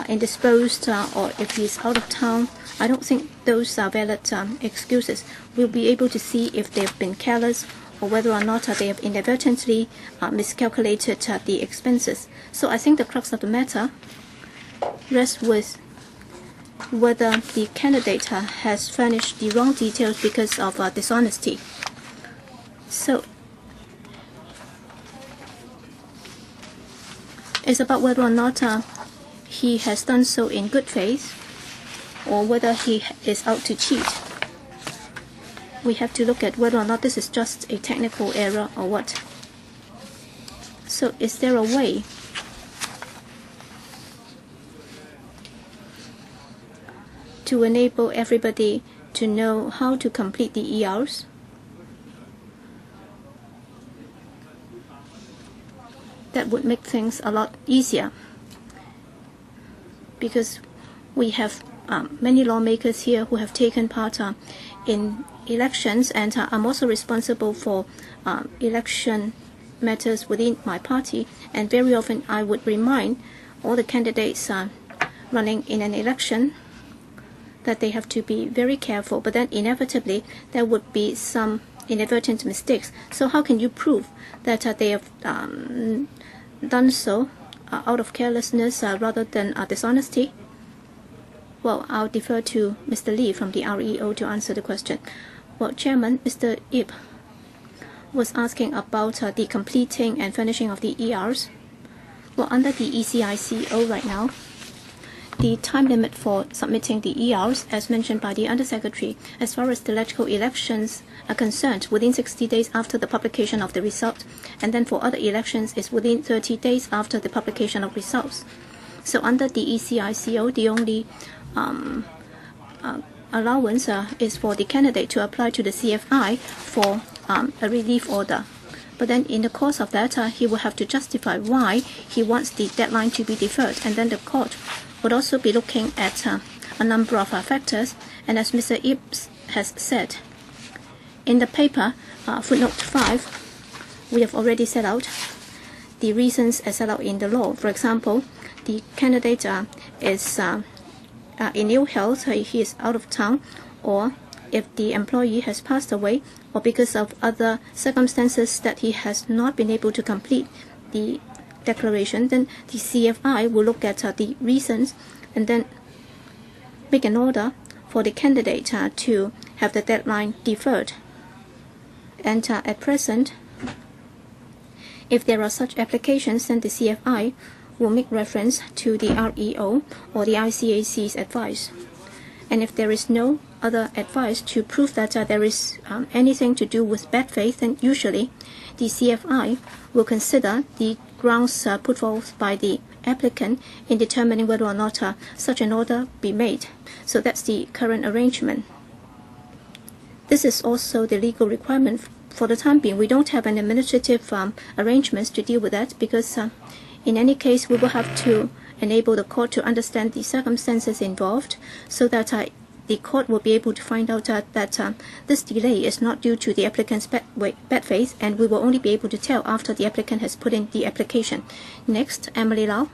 [SPEAKER 1] indisposed or if he's out of town, I don't think those are valid excuses. We'll be able to see if they've been careless or whether or not they have inadvertently miscalculated the expenses. So I think the crux of the matter rests with whether the candidate has furnished the wrong details because of dishonesty. So it's about whether or not he has done so in good faith or whether he is out to cheat. We have to look at whether or not this is just a technical error or what. So is there a way to enable everybody to know how to complete the ERs? That would make things a lot easier, because we have many lawmakers here who have taken part in elections, and I'm also responsible for election matters within my party, and very often I would remind all the candidates running in an election that they have to be very careful, but then inevitably there would be some inadvertent mistakes. So how can you prove that they have done so out of carelessness rather than dishonesty? Well, I'll defer to Mr. Lee from the REO to answer the question. Well, Chairman, Mr. Ip was asking about the completing and furnishing of the ERs. Well, under the ECICO right now, the time limit for submitting the ERs, as mentioned by the Undersecretary, as far as the electrical elections are concerned, within 60 days after the publication of the result, and then for other elections is within 30 days after the publication of results. So under the ECICO, the only allowance is for the candidate to apply to the CFI for a relief order. But then in the course of that, he will have to justify why he wants the deadline to be deferred, and then the court would also be looking at a number of factors. And as Mr. Ips has said, in the paper, footnote 5, we have already set out the reasons as set out in the law. For example, the candidate is in ill health, he is out of town, or if the employee has passed away, or because of other circumstances that he has not been able to complete the declaration, then the CFI will look at the reasons and then make an order for the candidate to have the deadline deferred. And at present, if there are such applications, then the CFI will make reference to the REO or the ICAC's advice. And if there is no other advice to prove that there is anything to do with bad faith, then usually the CFI will consider the grounds put forth by the applicant in determining whether or not such an order be made. So that's the current arrangement. This is also the legal requirement for the time being. We don't have an administrative arrangements to deal with that, because in any case we will have to enable the court to understand the circumstances involved, so that the court will be able to find out that this delay is not due to the applicant's bad faith, and we will only be able to tell after the applicant has put in the application. Next, Emily Lau.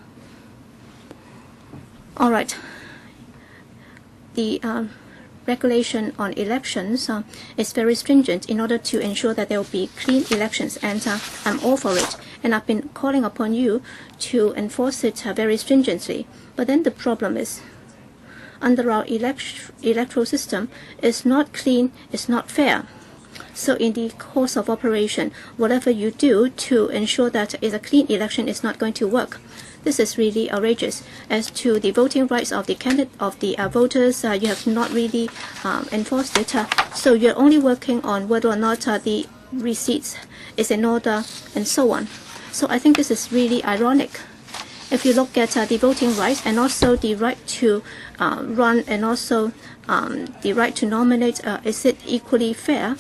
[SPEAKER 1] All right. The regulation on elections is very stringent in order to ensure that there will be clean elections, and I'm all for it. And I've been calling upon you to enforce it very stringently. But then the problem is, under our electoral system, it's not clean, it's not fair. So in the course of operation, whatever you do to ensure that it's a clean election is not going to work. This is really outrageous. As to the voting rights of the voters, you have not really enforced it. So you're only working on whether or not the receipts is in order and so on. So I think this is really ironic. If you look at the voting rights and also the right to run and also the right to nominate, is it equally fair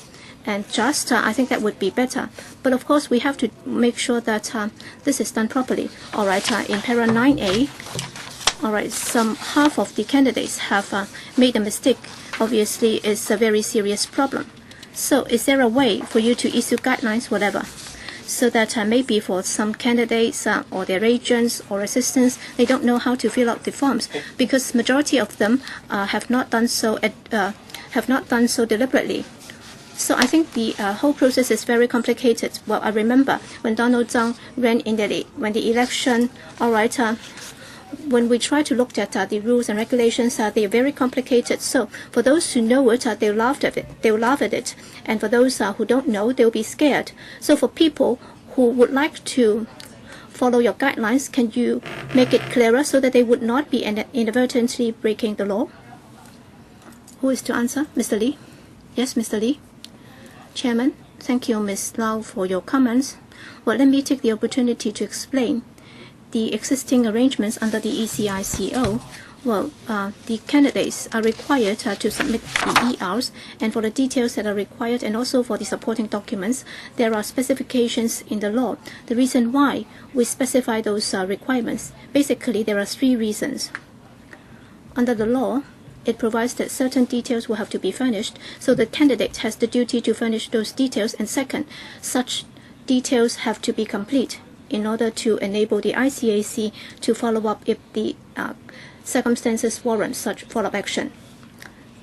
[SPEAKER 1] and just? I think that would be better. But of course, we have to make sure that this is done properly. All right, in para 9A, all right, some half of the candidates have made a mistake. Obviously, it's a very serious problem. So is there a way for you to issue guidelines, whatever, so that maybe for some candidates or their agents or assistants, they don't know how to fill out the forms because majority of them have not done so deliberately. So I think the whole process is very complicated. Well, I remember when Donald Tsang ran in when the election, all right, when we try to look at the rules and regulations, they are very complicated. So for those who know it, they'll laugh at it. And for those who don't know, they'll be scared. So for people who would like to follow your guidelines, can you make it clearer so that they would not be inadvertently breaking the law? Who is to answer? Mr. Lee? Yes, Mr. Lee. Chairman, thank you, Ms. Lau, for your comments. Well, let me take the opportunity to explain the existing arrangements under the ECICO. Well, the candidates are required to submit the ERs, and for the details that are required and also for the supporting documents, there are specifications in the law. The reason why we specify those requirements, basically there are 3 reasons. Under the law, it provides that certain details will have to be furnished, so the candidate has the duty to furnish those details, and second, such details have to be complete in order to enable the ICAC to follow up if the circumstances warrant such follow-up action.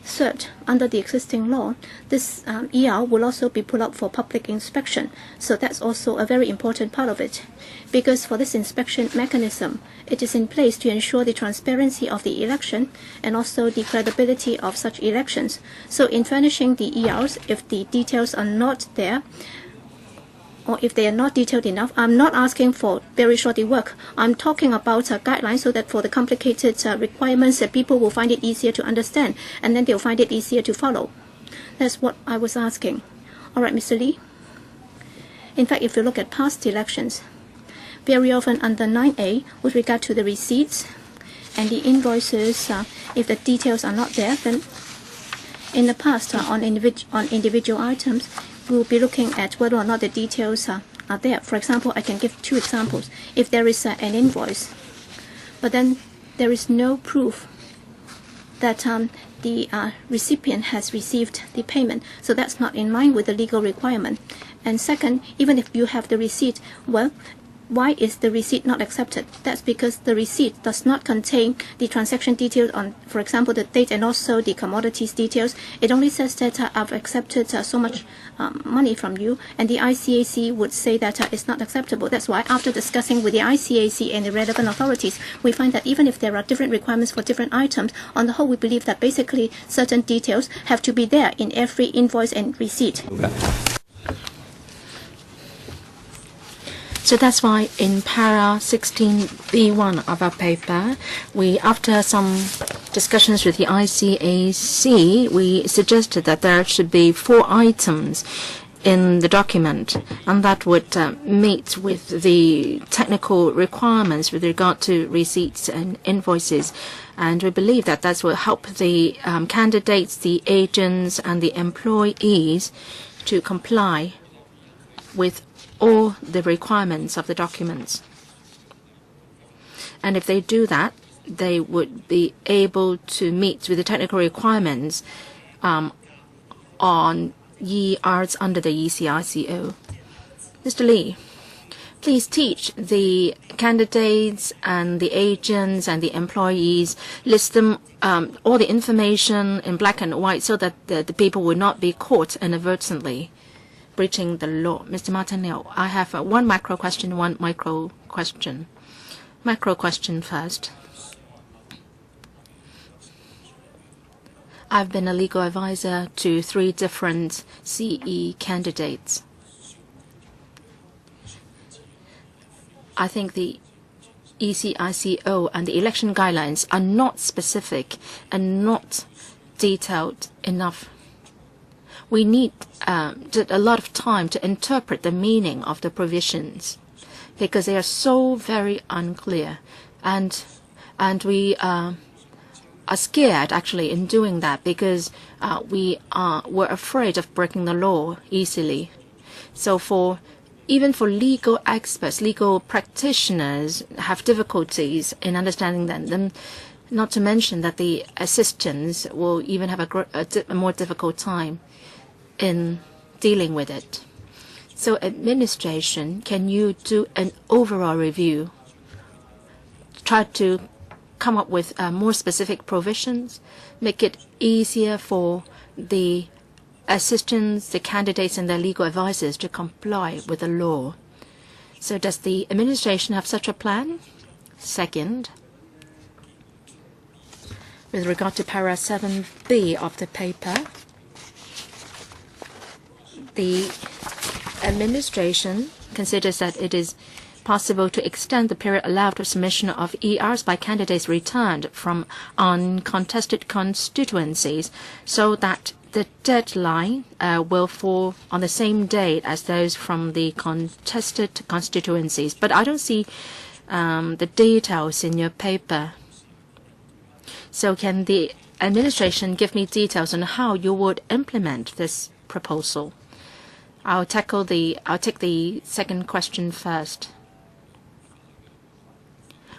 [SPEAKER 1] Third, under the existing law, this ER will also be put up for public inspection, so that's also a very important part of it. Because for this inspection mechanism, it is in place to ensure the transparency of the election and also the credibility of such elections. So in furnishing the ERs, if the details are not there, or if they are not detailed enough, I'm not asking for very shoddy work. I'm talking about guidelines so that for the complicated requirements, that people will find it easier to understand, and then they'll find it easier to follow. That's what I was asking. All right, Mr. Lee. In fact, if you look at past elections, very often under 9A, with regard to the receipts and the invoices, if the details are not there, then in the past, on individual items, we'll be looking at whether or not the details are there. For example, I can give 2 examples. If there is an invoice, but then there is no proof that the recipient has received the payment, so that's not in line with the legal requirement. And second, even if you have the receipt, well, why is the receipt not accepted? That's because the receipt does not contain the transaction details on, for example, the date and also the commodities details. It only says that I've accepted so much money from you, and the ICAC would say that it's not acceptable. That's why after discussing with the ICAC and the relevant authorities, we find that even if there are different requirements for different items, on the whole we believe that basically certain details have to be there in every invoice and receipt.
[SPEAKER 3] Okay.
[SPEAKER 2] So that's why in para 16B1 of our paper, after some discussions with the ICAC, we suggested that there should be 4 items in the document, and that would meet with the technical requirements with regard to receipts and invoices. And we believe that that will help the candidates, the agents, and the employees to comply with all the requirements of the documents. And if they do that, they would be able to meet with the technical requirements on ERs under the ECICO. Mr. Lee, please teach the candidates and the agents and the employees, list them all the information in black and white so that the people will not be caught inadvertently breaching the law. Mr. Martin Liu, I have one macro question, one micro question. Macro question first. I've been a legal advisor to 3 different CE candidates. I think the ECICO and the election guidelines are not specific and not detailed enough. We need a lot of time to interpret the meaning of the provisions because they are so very unclear, and we are scared actually in doing that because we're afraid of breaking the law easily. So even for legal experts, legal practitioners have difficulties in understanding them, not to mention that the assistants will even have a more difficult time in dealing with it. So administration, can you do an overall review? Try to come up with more specific provisions, make it easier for the assistants, the candidates and their legal advisors to comply with the law. So does the administration have such a plan? Second, with regard to paragraph 7b of the paper, the administration considers that it is possible to extend the period allowed for submission of ERs by candidates returned from uncontested constituencies so that the deadline will fall on the same date as those from the contested constituencies. But I don't see the details in your paper. So can the administration give me details on how you would implement this proposal? I'll take the second question first.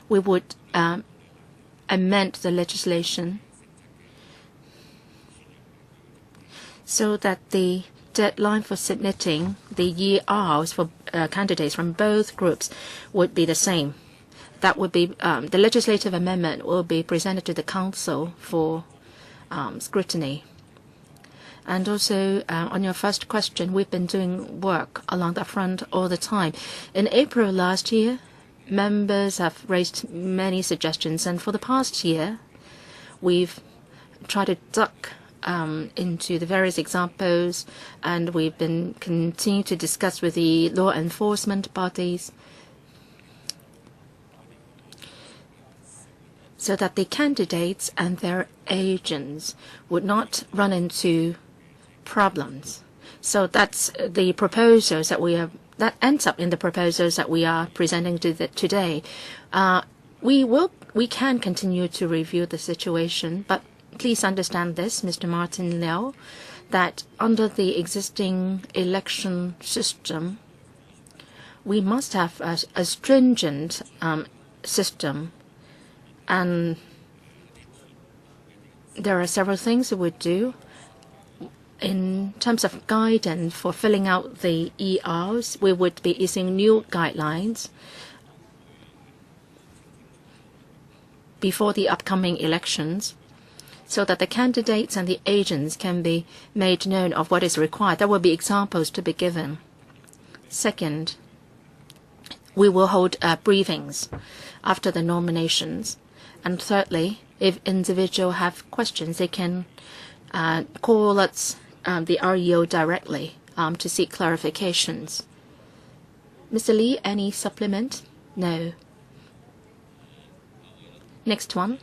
[SPEAKER 2] We would amend the legislation so that the deadline for submitting the ERs for candidates from both groups would be the same. That would be the legislative amendment will be presented to the Council for scrutiny. And also, on your first question, we've been doing work along that front all the time. In April last year, members have raised many suggestions, and for the past year, we've tried to duck into the various examples, and we've been continuing to discuss with the law enforcement bodies so that the candidates and their agents would not run into problems. So that's the proposals that that ends up in the proposals that we are presenting today. We can continue to review the situation, but please understand this, Mr. Martin Liao, that under the existing election system, we must have a stringent system, and there are several things we would do. In terms of guidance for filling out the ERs, we would be issuing new guidelines before the upcoming elections so that the candidates and the agents can be made known of what is required. There will be examples to be given. Second, we will hold briefings after the nominations. And thirdly, if individuals have questions, they can call us, the REO directly to seek clarifications. Mr. Lee, any supplement? No. Next one.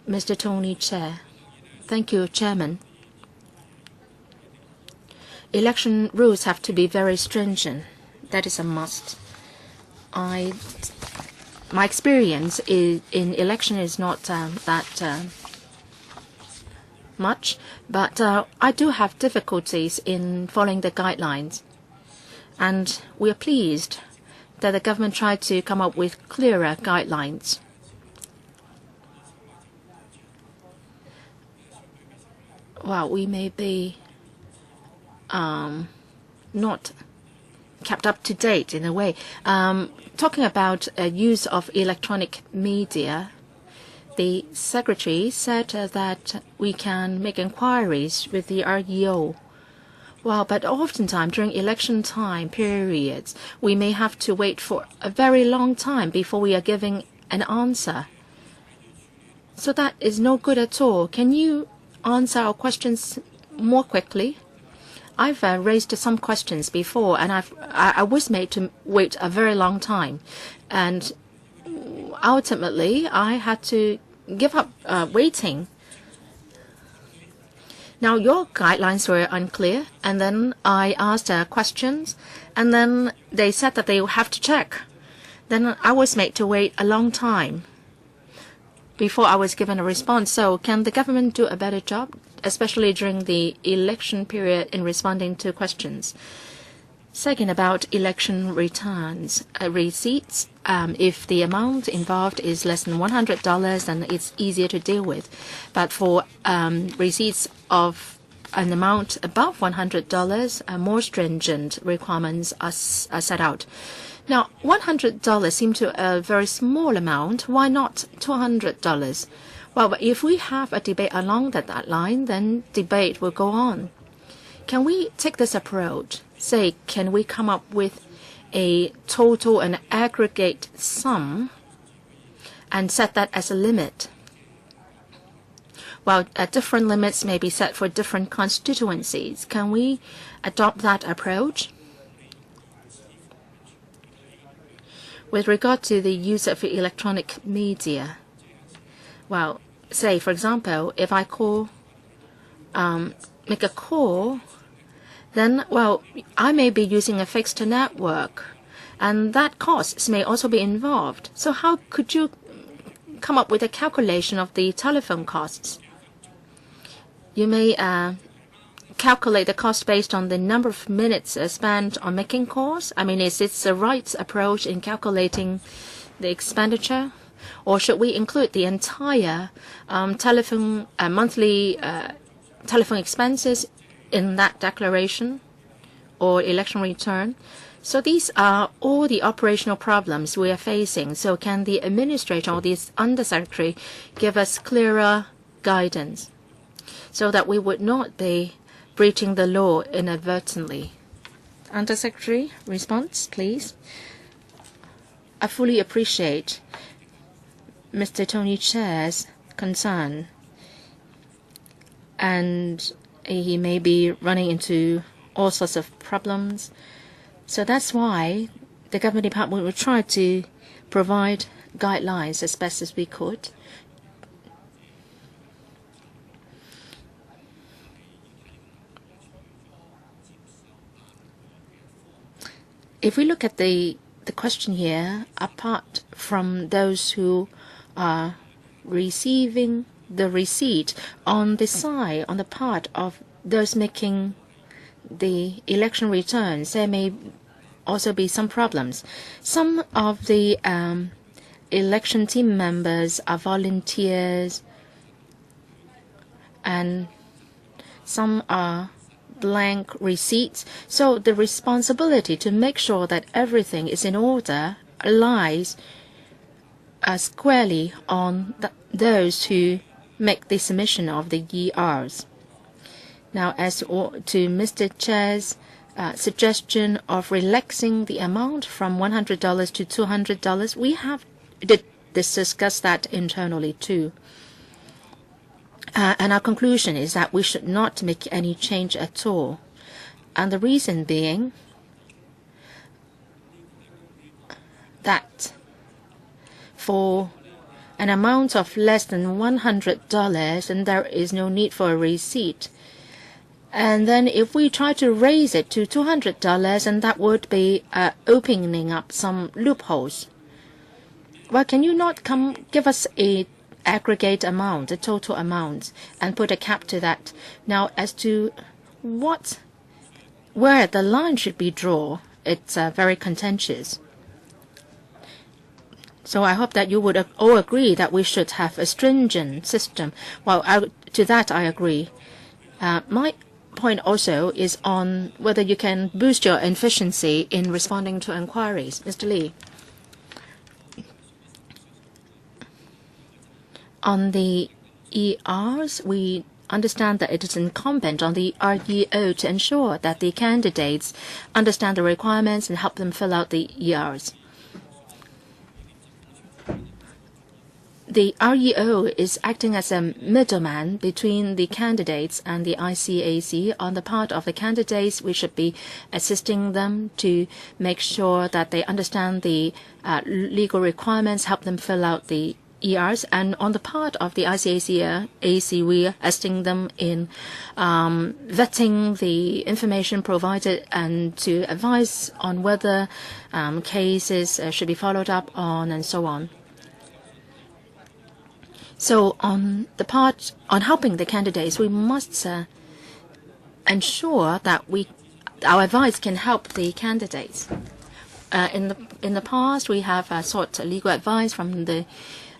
[SPEAKER 2] Mr. Tony Chair. Thank you, Chairman. Election rules have to be very stringent. That is a must. My experience in election is not that much, but I do have difficulties in following the guidelines. And we are pleased that the government tried to come up with clearer guidelines. Well, we may be not kept up to date in a way. Talking about use of electronic media, the Secretary said that we can make inquiries with the REO. Well, but oftentimes during election time periods, we may have to wait for a very long time before we are giving an answer. So that is no good at all. Can you answer our questions more quickly? I've raised some questions before, and I was made to wait a very long time. And ultimately, I had to give up waiting. Now, your guidelines were unclear, and then I asked questions, and then they said that they will have to check. Then I was made to wait a long time before I was given a response. So can the government do a better job, especially during the election period, in responding to questions? Second, about election returns, receipts. If the amount involved is less than $100, then it's easier to deal with. But for receipts of an amount above $100, more stringent requirements are set out. Now, $100 seems to a very small amount. Why not $200? Well, if we have a debate along that line, then debate will go on. Can we take this approach? Say, can we come up with a total and aggregate sum and set that as a limit? Well, different limits may be set for different constituencies. Can we adopt that approach? With regard to the use of electronic media, well, say, for example, if I make a call, then, well, I may be using a fixed network, and that costs may also be involved. So how could you come up with a calculation of the telephone costs? You may calculate the cost based on the number of minutes spent on making calls. I mean, is it the right approach in calculating the expenditure? Or should we include the entire monthly telephone expenses in that declaration or election return? So these are all the operational problems we are facing. So can the administrator or the undersecretary give us clearer guidance so that we would not be breaching the law inadvertently? Undersecretary, response, please. I fully appreciate Mr. Tony Chair's concern, and he may be running into all sorts of problems. So that's why the government department will try to provide guidelines as best as we could. If we look at the question here, apart from those who are receiving the receipt, on the side, on the part of those making the election returns, there may also be some problems. Some of the election team members are volunteers, and some are blank receipts. So the responsibility to make sure that everything is in order lies squarely on those who make the submission of the ERs. Now, as to Mr. Chair's suggestion of relaxing the amount from $100 to $200, we have discussed that internally too. And our conclusion is that we should not make any change at all. And the reason being that for an amount of less than $100, and there is no need for a receipt. And then if we try to raise it to $200, and that would be opening up some loopholes. Well, can you not give us a aggregate amount, a total amount, and put a cap to that? Now, as to where the line should be drawn, it's very contentious. So I hope that you would all agree that we should have a stringent system. Well, to that I agree. My point also is on whether you can boost your efficiency in responding to inquiries. Mr. Lee. On the ERs, we understand that it is incumbent on the REO to ensure that the candidates understand the requirements and help them fill out the ERs. the REO is acting as a middleman between the candidates and the ICAC. On the part of the candidates, we should be assisting them to make sure that they understand the legal requirements, help them fill out the ERs. And on the part of the ICAC, we are assisting them in vetting the information provided and to advise on whether cases should be followed up on and so on. So on helping the candidates, we must ensure that our advice can help the candidates. In the past, we have sought legal advice from the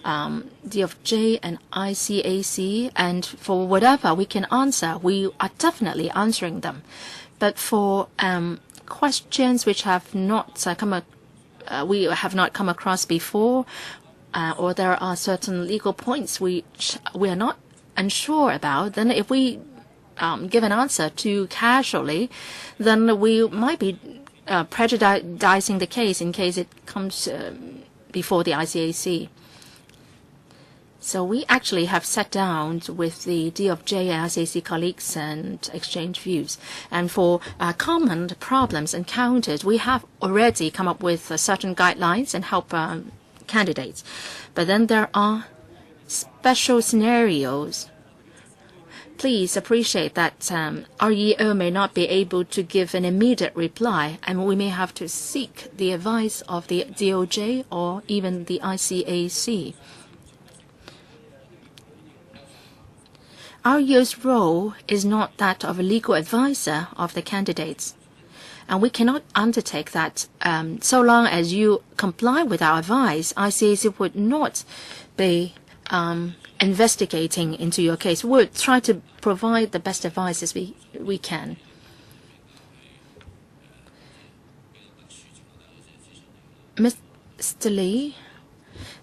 [SPEAKER 2] DOJ and ICAC, and for whatever we can answer, we are definitely answering them. But for questions which have not we have not come across before, or there are certain legal points which we are not unsure about, then if we give an answer too casually, then we might be prejudicing the case in case it comes before the ICAC. So we actually have sat down with the DOJ and ICAC colleagues and exchanged views. And for common problems encountered, we have already come up with certain guidelines and help candidates. But then there are special scenarios. Please appreciate that REO may not be able to give an immediate reply, and we may have to seek the advice of the DOJ or even the ICAC. REO's role is not that of a legal advisor of the candidates. And we cannot undertake that so long as you comply with our advice, ICAC would not be investigating into your case. We'll try to provide the best advice as we can. Mr. Lee,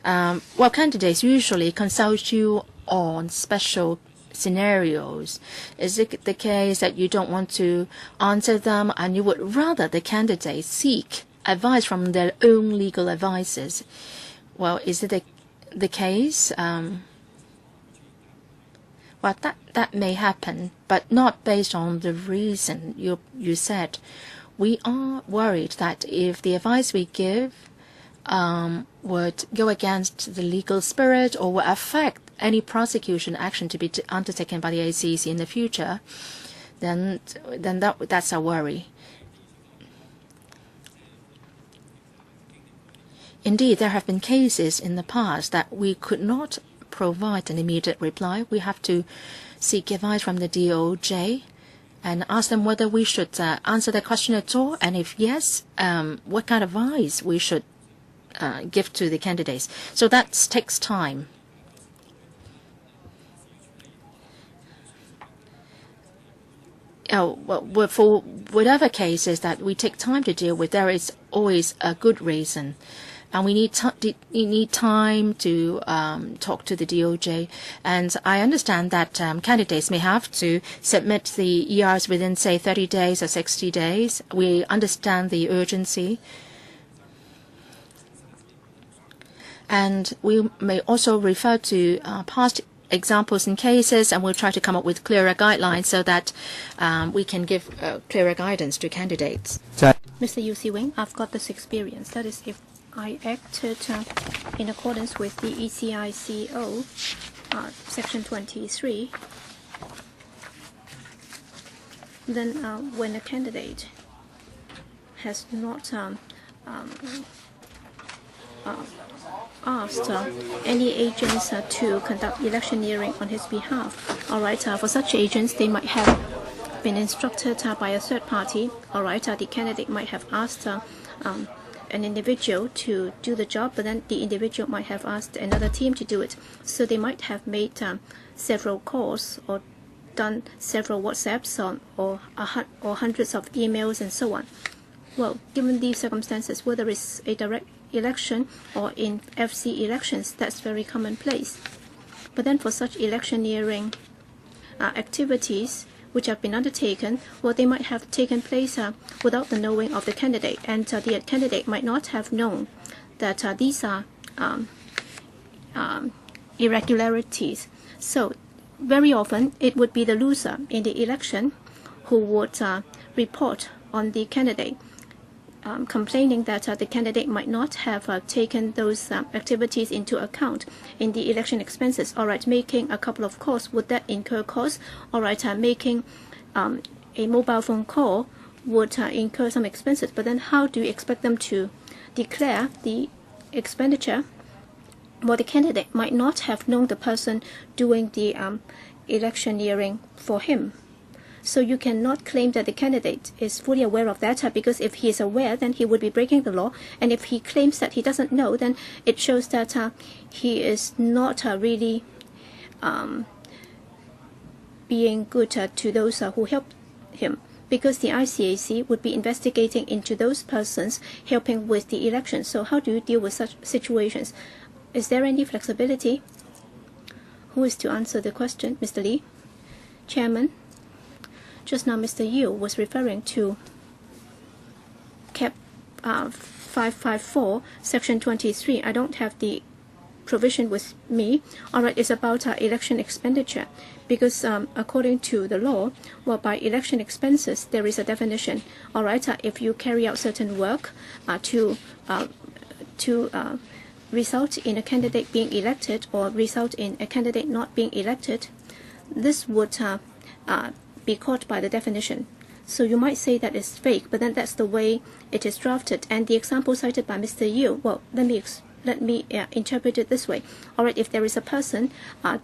[SPEAKER 2] well, candidates usually consult you on special scenarios. Is it the case that you don't want to answer them and you would rather the candidates seek advice from their own legal advisors? Well, is it the case? Well, that may happen, but not based on the reason you said. We are worried that if the advice we give would go against the legal spirit or will affect any prosecution action to be undertaken by the ICAC in the future, then that's a worry. Indeed, there have been cases in the past that we could not provide an immediate reply. We have to seek advice from the DOJ and ask them whether we should answer the question at all, and if yes, what kind of advice we should give to the candidates. So that takes time. Well, for whatever cases that we take time to deal with, there is always a good reason. And we need time to talk to the DOJ. And I understand that candidates may have to submit the ERs within, say, 30 days or 60 days. We understand the urgency. And we may also refer to past examples and cases, and we'll try to come up with clearer guidelines so that we can give clearer guidance to candidates.
[SPEAKER 1] Mr. Yu Si-wing, I've got this experience. That is, if I acted in accordance with the ECICO, Section 23, then when a candidate has not asked any agents to conduct electioneering on his behalf. All right, for such agents, they might have been instructed by a third party. All right, the candidate might have asked an individual to do the job, but then the individual might have asked another team to do it. So they might have made several calls or done several WhatsApps or hundreds of emails and so on. Well, given these circumstances, whether it's a direct election or in FC elections, that's very commonplace. But then for such electioneering activities which have been undertaken, well, they might have taken place without the knowing of the candidate, and the candidate might not have known that these are irregularities. So very often it would be the loser in the election who would report on the candidate, complaining that the candidate might not have taken those activities into account in the election expenses. All right, making a couple of calls, would that incur costs? All right, making a mobile phone call would incur some expenses, but then how do you expect them to declare the expenditure? Well, the candidate might not have known the person doing the electioneering for him. So you cannot claim that the candidate is fully aware of that, because if he is aware, then he would be breaking the law. And if he claims that he doesn't know, then it shows that he is not really being good to those who helped him, because the ICAC would be investigating into those persons helping with the election. So how do you deal with such situations? Is there any flexibility? Who is to answer the question? Mr. Lee? Chairman? Just now Mr. Yu was referring to Cap 554, Section 23. I don't have the provision with me. All right, it's about election expenditure, because according to the law, well, by election expenses, there is a definition. All right, if you carry out certain work to result in a candidate being elected or result in a candidate not being elected, this would be caught by the definition. So you might say that it's fake, but then that's the way it is drafted. And the example cited by Mr. Yu, well, let me interpret it this way. All right, if there is a person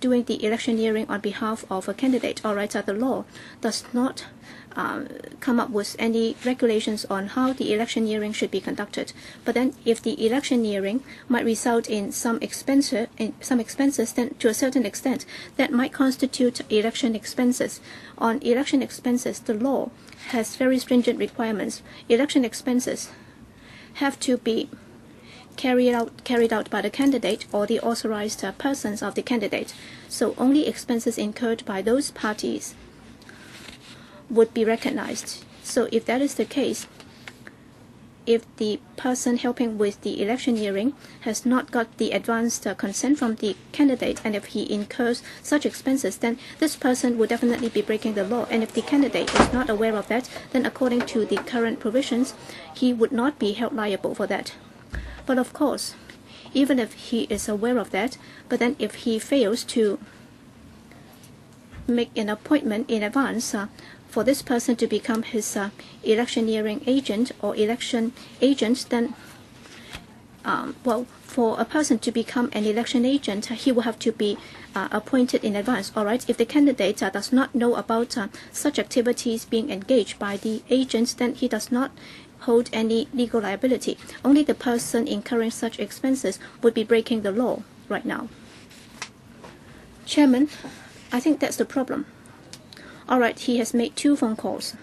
[SPEAKER 1] doing the electioneering on behalf of a candidate, all right, the law does not come up with any regulations on how the electioneering should be conducted. But then if the electioneering might result in some expenses, then to a certain extent, that might constitute election expenses. On election expenses, the law has very stringent requirements. Election expenses have to be carried out by the candidate or the authorized persons of the candidate. So only expenses incurred by those parties would be recognized. So if that is the case, if the person helping with the electioneering has not got the advanced consent from the candidate, and if he incurs such expenses, then this person would definitely be breaking the law. And if the candidate is not aware of that, then according to the current provisions, he would not be held liable for that. But of course, even if he is aware of that, but then if he fails to make an appointment in advance for this person to become his electioneering agent or election agent, then, well, for a person to become an election agent, he will have to be appointed in advance. All right, if the candidate does not know about such activities being engaged by the agents, then he does not hold any legal liability. Only the person incurring such expenses would be breaking the law right now. Chairman, I think that's the problem. All right, he has made 2 phone calls.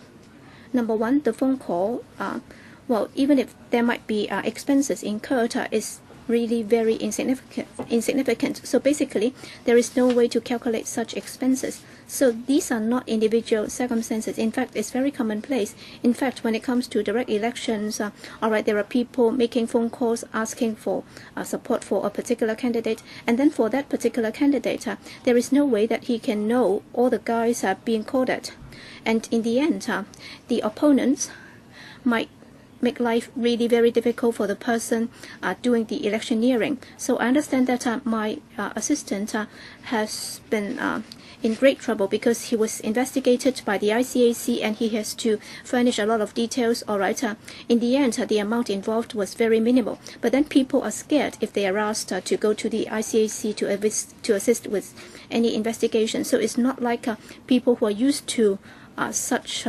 [SPEAKER 1] Number 1, the phone call, well, even if there might be expenses incurred, is really very insignificant. So basically, there is no way to calculate such expenses. So these are not individual circumstances. In fact, it's very commonplace. In fact, when it comes to direct elections, all right, there are people making phone calls asking for support for a particular candidate, and then for that particular candidate, there is no way that he can know all the guys are being called at. And in the end, the opponents might make life really very difficult for the person doing the electioneering. So I understand that my assistant has been in great trouble because he was investigated by the ICAC and he has to furnish a lot of details. All right, in the end, the amount involved was very minimal. But then people are scared if they are asked to go to the ICAC to assist with any investigation. So it's not like people who are used to such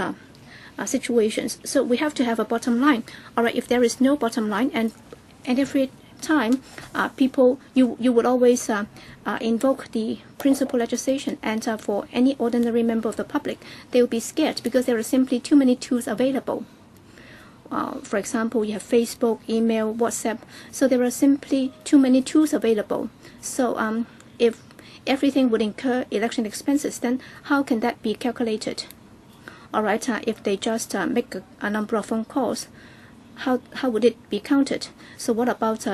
[SPEAKER 1] situations. So we have to have a bottom line. All right, if there is no bottom line, and every time people, you would always invoke the principal legislation, and for any ordinary member of the public, they will be scared because there are simply too many tools available. For example, you have Facebook, email, WhatsApp. So there are simply too many tools available. So if everything would incur election expenses, then how can that be calculated? All right, if they just make a number of phone calls, how would it be counted? So what about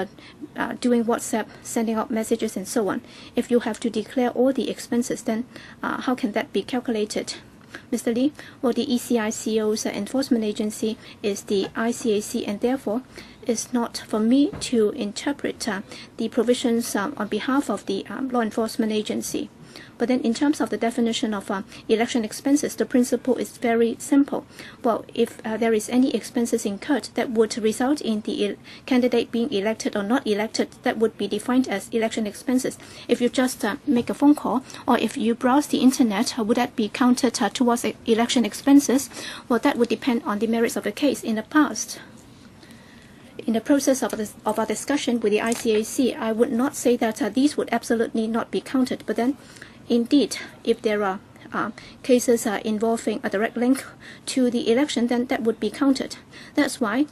[SPEAKER 1] doing WhatsApp, sending out messages and so on? If you have to declare all the expenses, then how can that be calculated? Mr. Lee, well, the ECICO's enforcement agency is the ICAC, and therefore it's not for me to interpret the provisions on behalf of the law enforcement agency. But then in terms of the definition of election expenses, the principle is very simple. Well, if there is any expenses incurred that would result in the candidate being elected or not elected, that would be defined as election expenses. If you just make a phone call, or if you browse the internet, would that be counted towards election expenses? Well, that would depend on the merits of the case. In the past, in the process of our discussion with the ICAC, I would not say that these would absolutely not be counted. But then, indeed, if there are cases involving a direct link to the election, then that would be counted. That's why,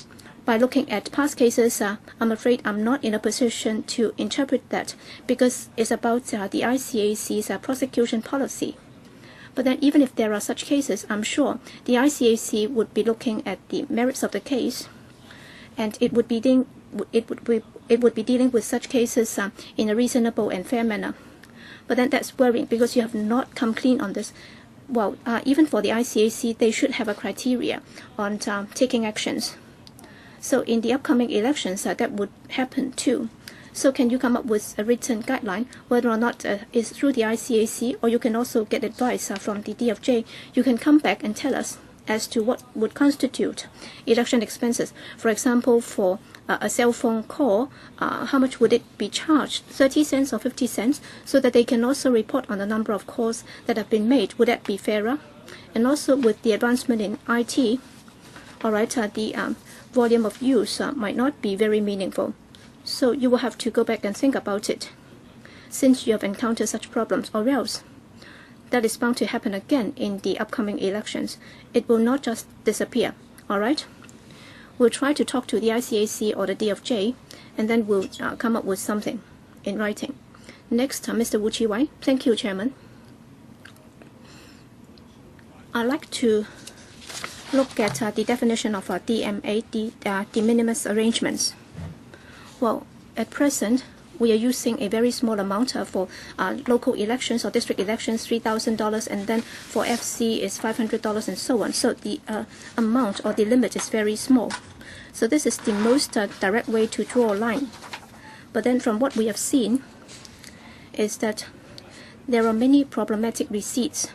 [SPEAKER 1] by looking at past cases, I'm afraid I'm not in a position to interpret that, because it's about the ICAC's prosecution policy. But then even if there are such cases, I'm sure the ICAC would be looking at the merits of the case, and it would be dealing with such cases in a reasonable and fair manner. But then that's worrying, because you have not come clean on this. Well, even for the ICAC, they should have a criteria on taking actions. So in the upcoming elections, that would happen too. So can you come up with a written guideline, whether or not it's through the ICAC, or you can also get advice from the DFJ. You can come back and tell us as to what would constitute election expenses. For example, for a cell phone call, how much would it be charged, 30 cents or 50 cents, so that they can also report on the number of calls that have been made? Would that be fairer? And also with the advancement in IT, all right, the volume of use might not be very meaningful. So you will have to go back and think about it, since you have encountered such problems, or else that is bound to happen again in the upcoming elections. It will not just disappear, all right? We'll try to talk to the ICAC or the DFJ, and then we'll come up with something in writing. Next, Mr. Wu Chi-Wai. Thank you, Chairman. I'd like to look at the definition of DMA, the de minimis arrangements. Well, at present, we are using a very small amount for local elections or district elections, $3,000, and then for FC is $500 and so on. So the amount or the limit is very small. So this is the most direct way to draw a line. But then from what we have seen is that there are many problematic receipts.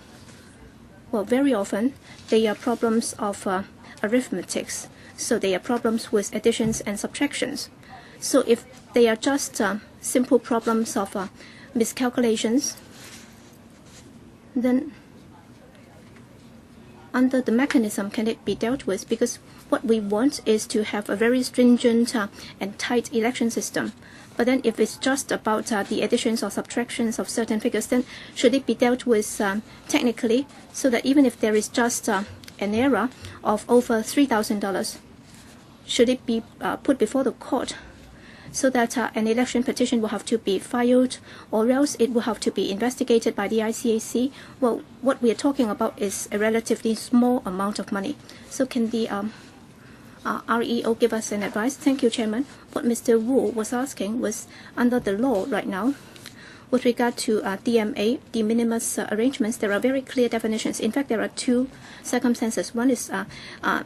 [SPEAKER 1] Well, very often they are problems of arithmetics. So they are problems with additions and subtractions. So if they are just simple problems of miscalculations, then under the mechanism can it be dealt with? Because what we want is to have a very stringent and tight election system. But then if it's just about the additions or subtractions of certain figures, then should it be dealt with technically, so that even if there is just an error of over $3,000, should it be put before the court, so that an election petition will have to be filed, or else it will have to be investigated by the ICAC? Well, what we are talking about is a relatively small amount of money. So can the REO give us an advice? Thank you, Chairman. What Mr. Wu was asking was, under the law right now, with regard to DMA, de minimis arrangements, there are very clear definitions. In fact, there are two circumstances. One is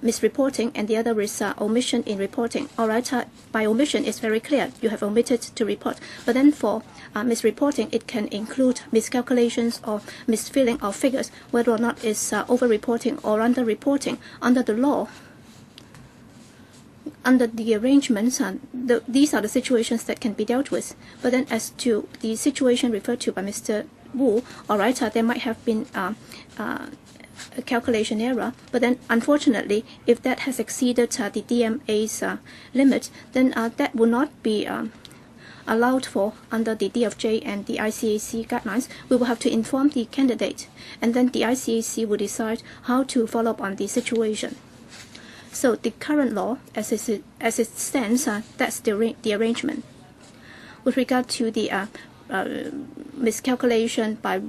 [SPEAKER 1] misreporting, and the other is omission in reporting. All right, by omission, it's very clear. You have omitted to report. But then for misreporting, it can include miscalculations or misfilling of figures, whether or not it's over-reporting or under-reporting. Under the law, under the arrangements, these are the situations that can be dealt with. But then as to the situation referred to by Mr. Wu, all right, there might have been a calculation error. But then, unfortunately, if that has exceeded the DMA's limit, then that will not be allowed for under the DFJ and the ICAC guidelines. We will have to inform the candidate, and then the ICAC will decide how to follow up on the situation. So the current law, as it stands, that's the arrangement. With regard to the miscalculation by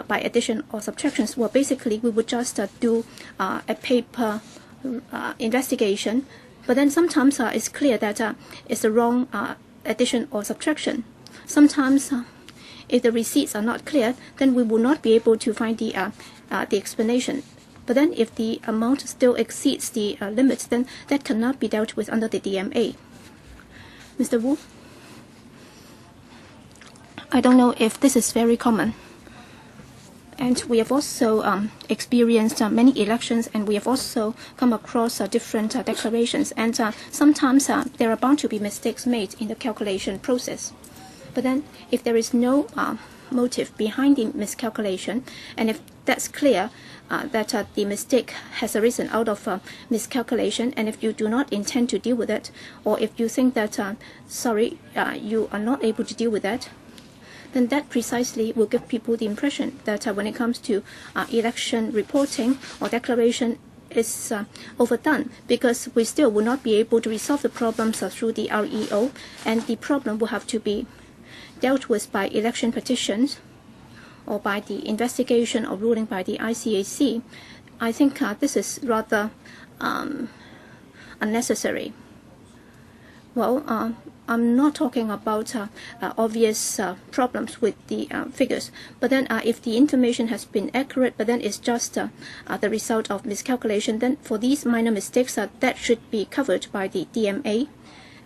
[SPEAKER 1] addition or subtractions, well, basically we would just do a paper investigation But then sometimes it's clear that it's the wrong addition or subtraction. Sometimes if the receipts are not clear, then we will not be able to find the explanation. But then if the amount still exceeds the limits, then that cannot be dealt with under the DMA. Mr. Wu? I don't know if this is very common. And we have also experienced many elections, and we have also come across different declarations. And sometimes there are bound to be mistakes made in the calculation process. But then if there is no motive behind the miscalculation, and if that's clear that the mistake has arisen out of miscalculation, and if you do not intend to deal with it, or if you think that, you are not able to deal with that, then that precisely will give people the impression that when it comes to election reporting or declaration, is overdone, because we still will not be able to resolve the problems through the REO, and the problem will have to be dealt with by election petitions or by the investigation or ruling by the ICAC. I think this is rather unnecessary. Well, I'm not talking about obvious problems with the figures, but then if the information has been accurate, but then it's just the result of miscalculation, then for these minor mistakes, that should be covered by the DMA,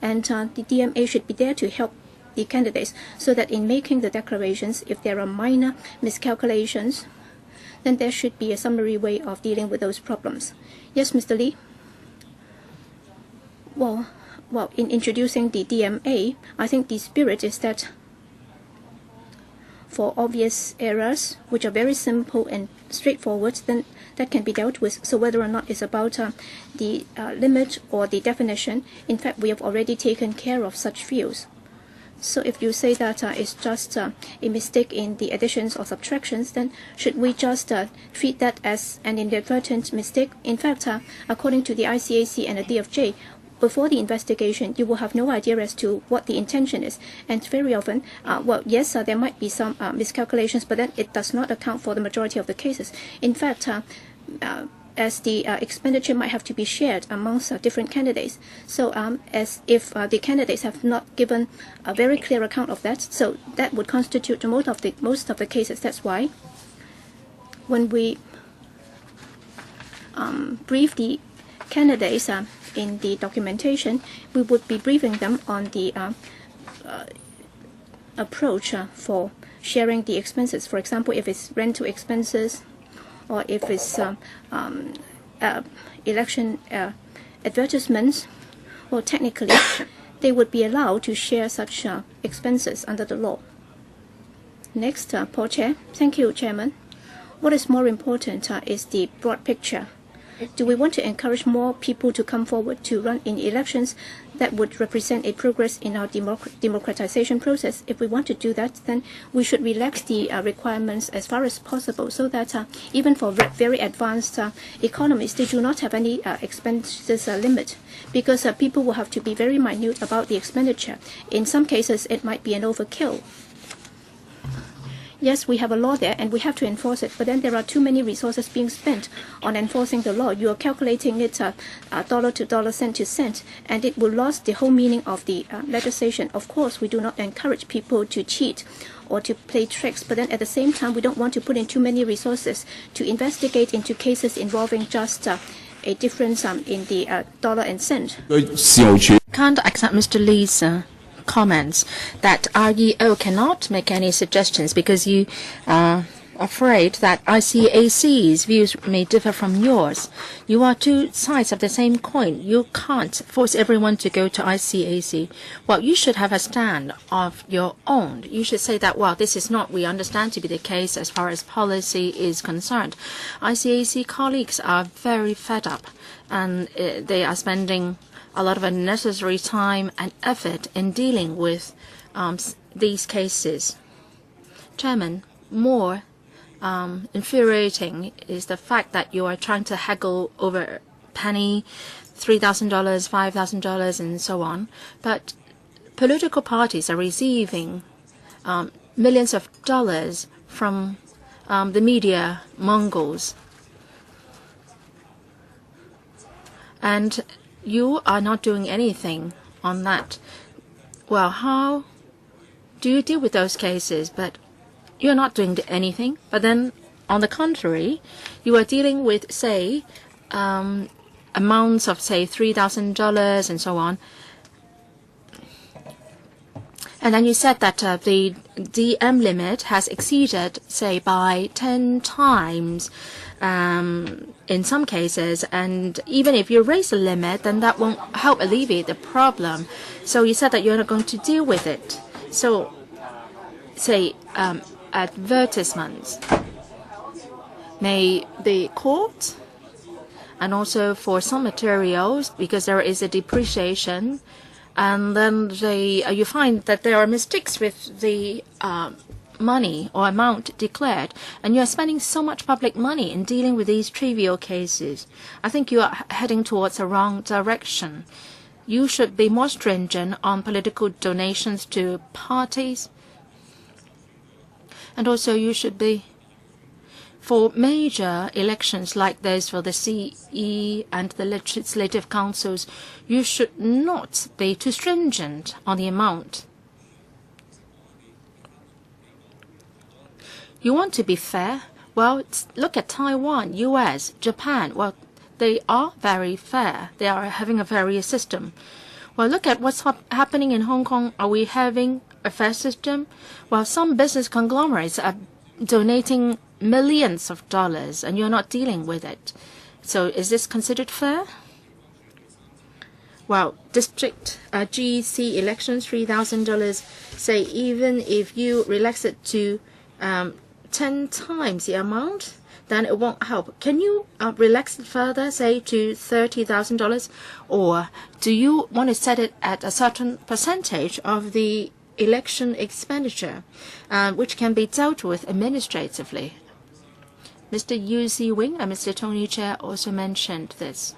[SPEAKER 1] and the DMA should be there to help the candidates, so that in making the declarations, if there are minor miscalculations, then there should be a summary way of dealing with those problems. Yes, Mr. Lee? Well, in introducing the DMA, I think the spirit is that for obvious errors, which are very simple and straightforward, then that can be dealt with. So whether or not it's about the limit or the definition, in fact, we have already taken care of such fields. So if you say that it's just a mistake in the additions or subtractions, then should we just treat that as an inadvertent mistake? In fact, according to the ICAC and the DFJ, before the investigation, you will have no idea as to what the intention is. And very often, yes, there might be some miscalculations, but then it does not account for the majority of the cases. In fact, as the expenditure might have to be shared amongst different candidates. So as if the candidates have not given a very clear account of that, so that would constitute most of the cases. That's why when we brief the candidates in the documentation, we would be briefing them on the approach for sharing the expenses. For example, if it's rental expenses, or if it's election advertisements, well, technically, they would be allowed to share such expenses under the law. Next, Paul Chair. Thank you, Chairman. What is more important is the broad picture. Do we want to encourage more people to come forward to run in elections that would represent a progress in our democratization process? If we want to do that, then we should relax the requirements as far as possible, so that even for very advanced economies, they do not have any expenses limit, because people will have to be very minute about the expenditure. In some cases, it might be an overkill. Yes, we have a law there, and we have to enforce it, but then there are too many resources being spent on enforcing the law. You are calculating it dollar to dollar, cent to cent, and it will lose the whole meaning of the legislation. Of course, we do not encourage people to cheat or to play tricks, but then at the same time, we don't want to put in too many resources to investigate into cases involving just a difference in the dollar and cent.
[SPEAKER 2] Can't accept Mr. Lee's comments that REO cannot make any suggestions because you are afraid that ICAC's views may differ from yours. You are two sides of the same coin. You can't force everyone to go to ICAC. Well, you should have a stand of your own. You should say that, well, this is not we understand to be the case as far as policy is concerned. ICAC colleagues are very fed up, and they are spending a lot of unnecessary time and effort in dealing with these cases. Chairman, more infuriating is the fact that you are trying to haggle over penny, $3,000, $5,000, and so on. But political parties are receiving millions of dollars from the media moguls. And you are not doing anything on that. Well, how do you deal with those cases? But you're not doing anything. But then, on the contrary, you are dealing with, say, amounts of, say, $3,000 and so on. And then you said that the DM limit has exceeded, say, by 10 times in some cases. And even if you raise the limit, then that won't help alleviate the problem. So you said that you're not going to deal with it. So, say, advertisements may be caught, and also for some materials, because there is a depreciation, and then you find that there are mistakes with the money or amount declared, and you are spending so much public money in dealing with these trivial cases. I think you are heading towards the wrong direction. You should be more stringent on political donations to parties, and also you should be, for major elections like those for the CE and the legislative councils, you should not be too stringent on the amount. You want to be fair? Well, look at Taiwan, US, Japan. Well, they are very fair. They are having a fair system. Well, look at what's happening in Hong Kong. Are we having a fair system? Well, some business conglomerates are donating millions of dollars, and you're not dealing with it. So is this considered fair? Well, district GEC elections, $3,000. Say even if you relax it to 10 times the amount, then it won't help. Can you relax it further, say to $30,000? Or do you want to set it at a certain percentage of the election expenditure, which can be dealt with administratively? Mr. Yu Si-wing and Mr. Tony Chair also mentioned this.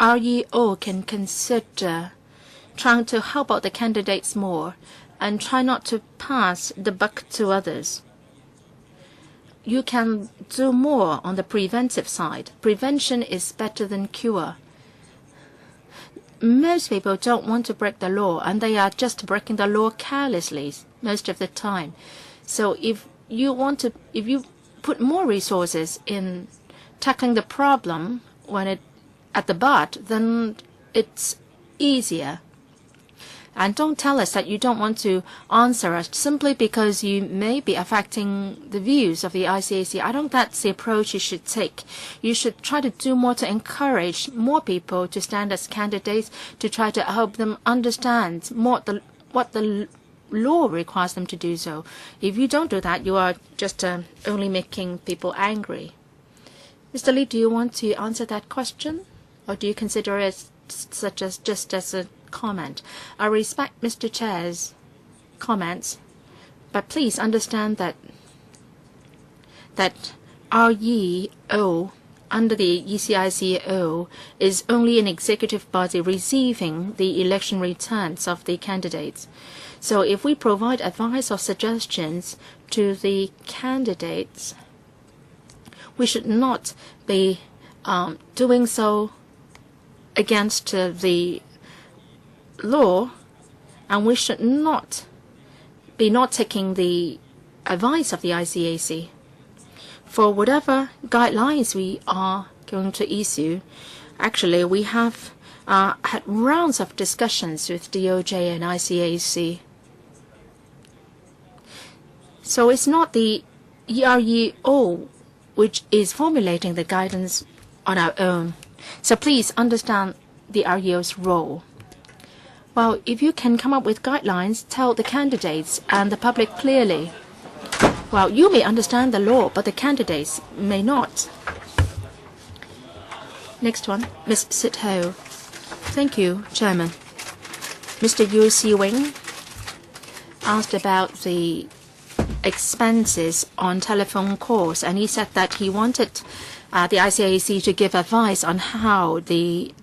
[SPEAKER 2] REO can consider trying to help out the candidates more and try not to pass the buck to others. You can do more on the preventive side. Prevention is better than cure. Most people don't want to break the law, and they are just breaking the law carelessly most of the time. So if you put more resources in tackling the problem at the butt, then it's easier. And don't tell us that you don't want to answer us simply because you may be affecting the views of the ICAC. I don't think that's the approach you should take. You should try to do more to encourage more people to stand as candidates, to try to help them understand more what the law requires them to do so. If you don't do that, you are just only making people angry. Mr. Lee, do you want to answer that question? Or do you consider it just as a comment? I respect Mr. Chair's comments, but please understand that REO under the ECICO is only an executive body receiving the election returns of the candidates. So if we provide advice or suggestions to the candidates, we should not be doing so against the law, and we should not be not taking the advice of the ICAC. For whatever guidelines we are going to issue, actually we have had rounds of discussions with DOJ and ICAC. So it's not the EREO which is formulating the guidance on our own. So please understand the REO's role. Well, if you can come up with guidelines, tell the candidates and the public clearly. Well, you may understand the law, but the candidates may not. Next one, Ms. Sit Ho. Thank you, Chairman. Mr. Yu Si-wing asked about the expenses on telephone calls, and he said that he wanted the ICAC to give advice on how the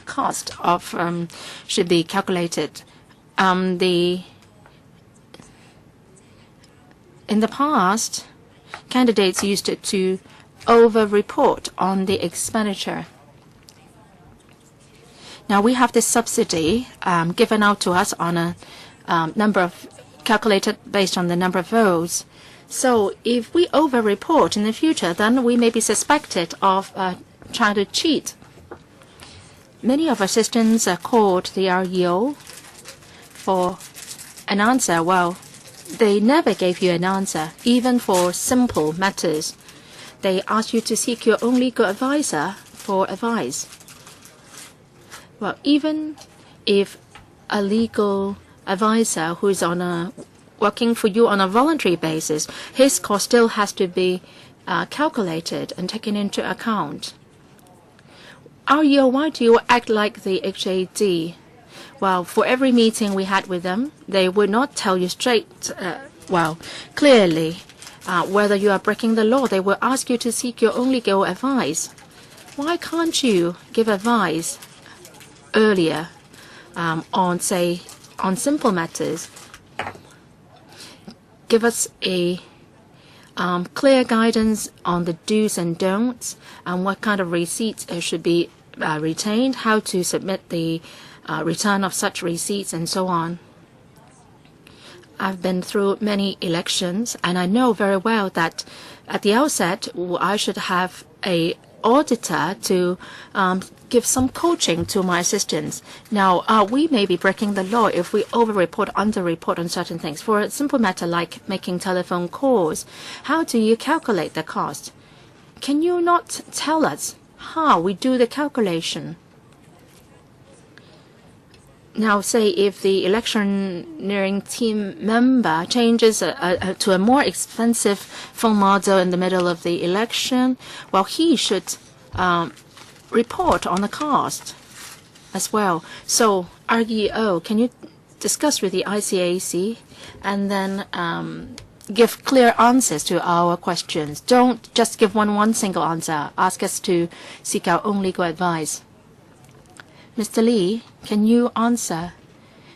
[SPEAKER 2] cost of should be calculated. In the past, candidates used to over-report on the expenditure. Now we have this subsidy given out to us on a number of calculated based on the number of votes. So if we over-report in the future, then we may be suspected of trying to cheat. Many of our assistants called the REO for an answer. Well, they never gave you an answer, even for simple matters. They asked you to seek your own legal advisor for advice. Well, even if a legal advisor who is working for you on a voluntary basis, his cost still has to be calculated and taken into account. REO, why do you act like the HAD? Well, for every meeting we had with them, they would not tell you clearly whether you are breaking the law. They will ask you to seek your own legal advice. Why can't you give advice earlier on simple matters? Give us a clear guidance on the do's and don'ts and what kind of receipts should be retained, how to submit the return of such receipts, and so on. I've been through many elections, and I know very well that at the outset I should have an auditor to give some coaching to my assistants. Now, we may be breaking the law if we over-report, under-report on certain things. For a simple matter like making telephone calls, how do you calculate the cost? Can you not tell us how we do the calculation? Now, say if the electioneering team member changes to a more expensive phone model in the middle of the election, well, he should report on the cost as well. So, REO, can you discuss with the ICAC and then give clear answers to our questions? Don't just give one single answer. Ask us to seek our own legal advice. Mr. Lee, can you answer?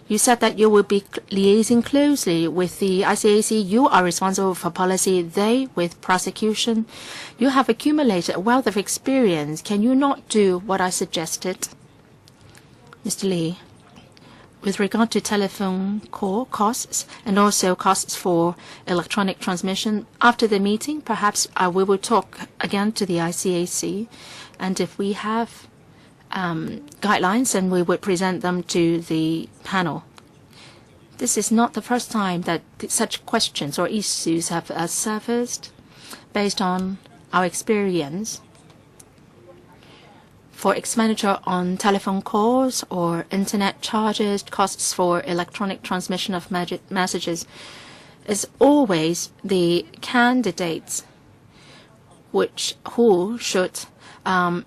[SPEAKER 2] You said that you will be liaising closely with the ICAC. You are responsible for policy, they with prosecution. You have accumulated a wealth of experience. Can you not do what I suggested? Mr. Lee, with regard to telephone call costs and also costs for electronic transmission, after the meeting, perhaps we will talk again to the ICAC. And if we have guidelines, and we would present them to the panel. This is not the first time that such questions or issues have surfaced. Based on our experience, for expenditure on telephone calls or internet charges, costs for electronic transmission of messages, is always the candidates who should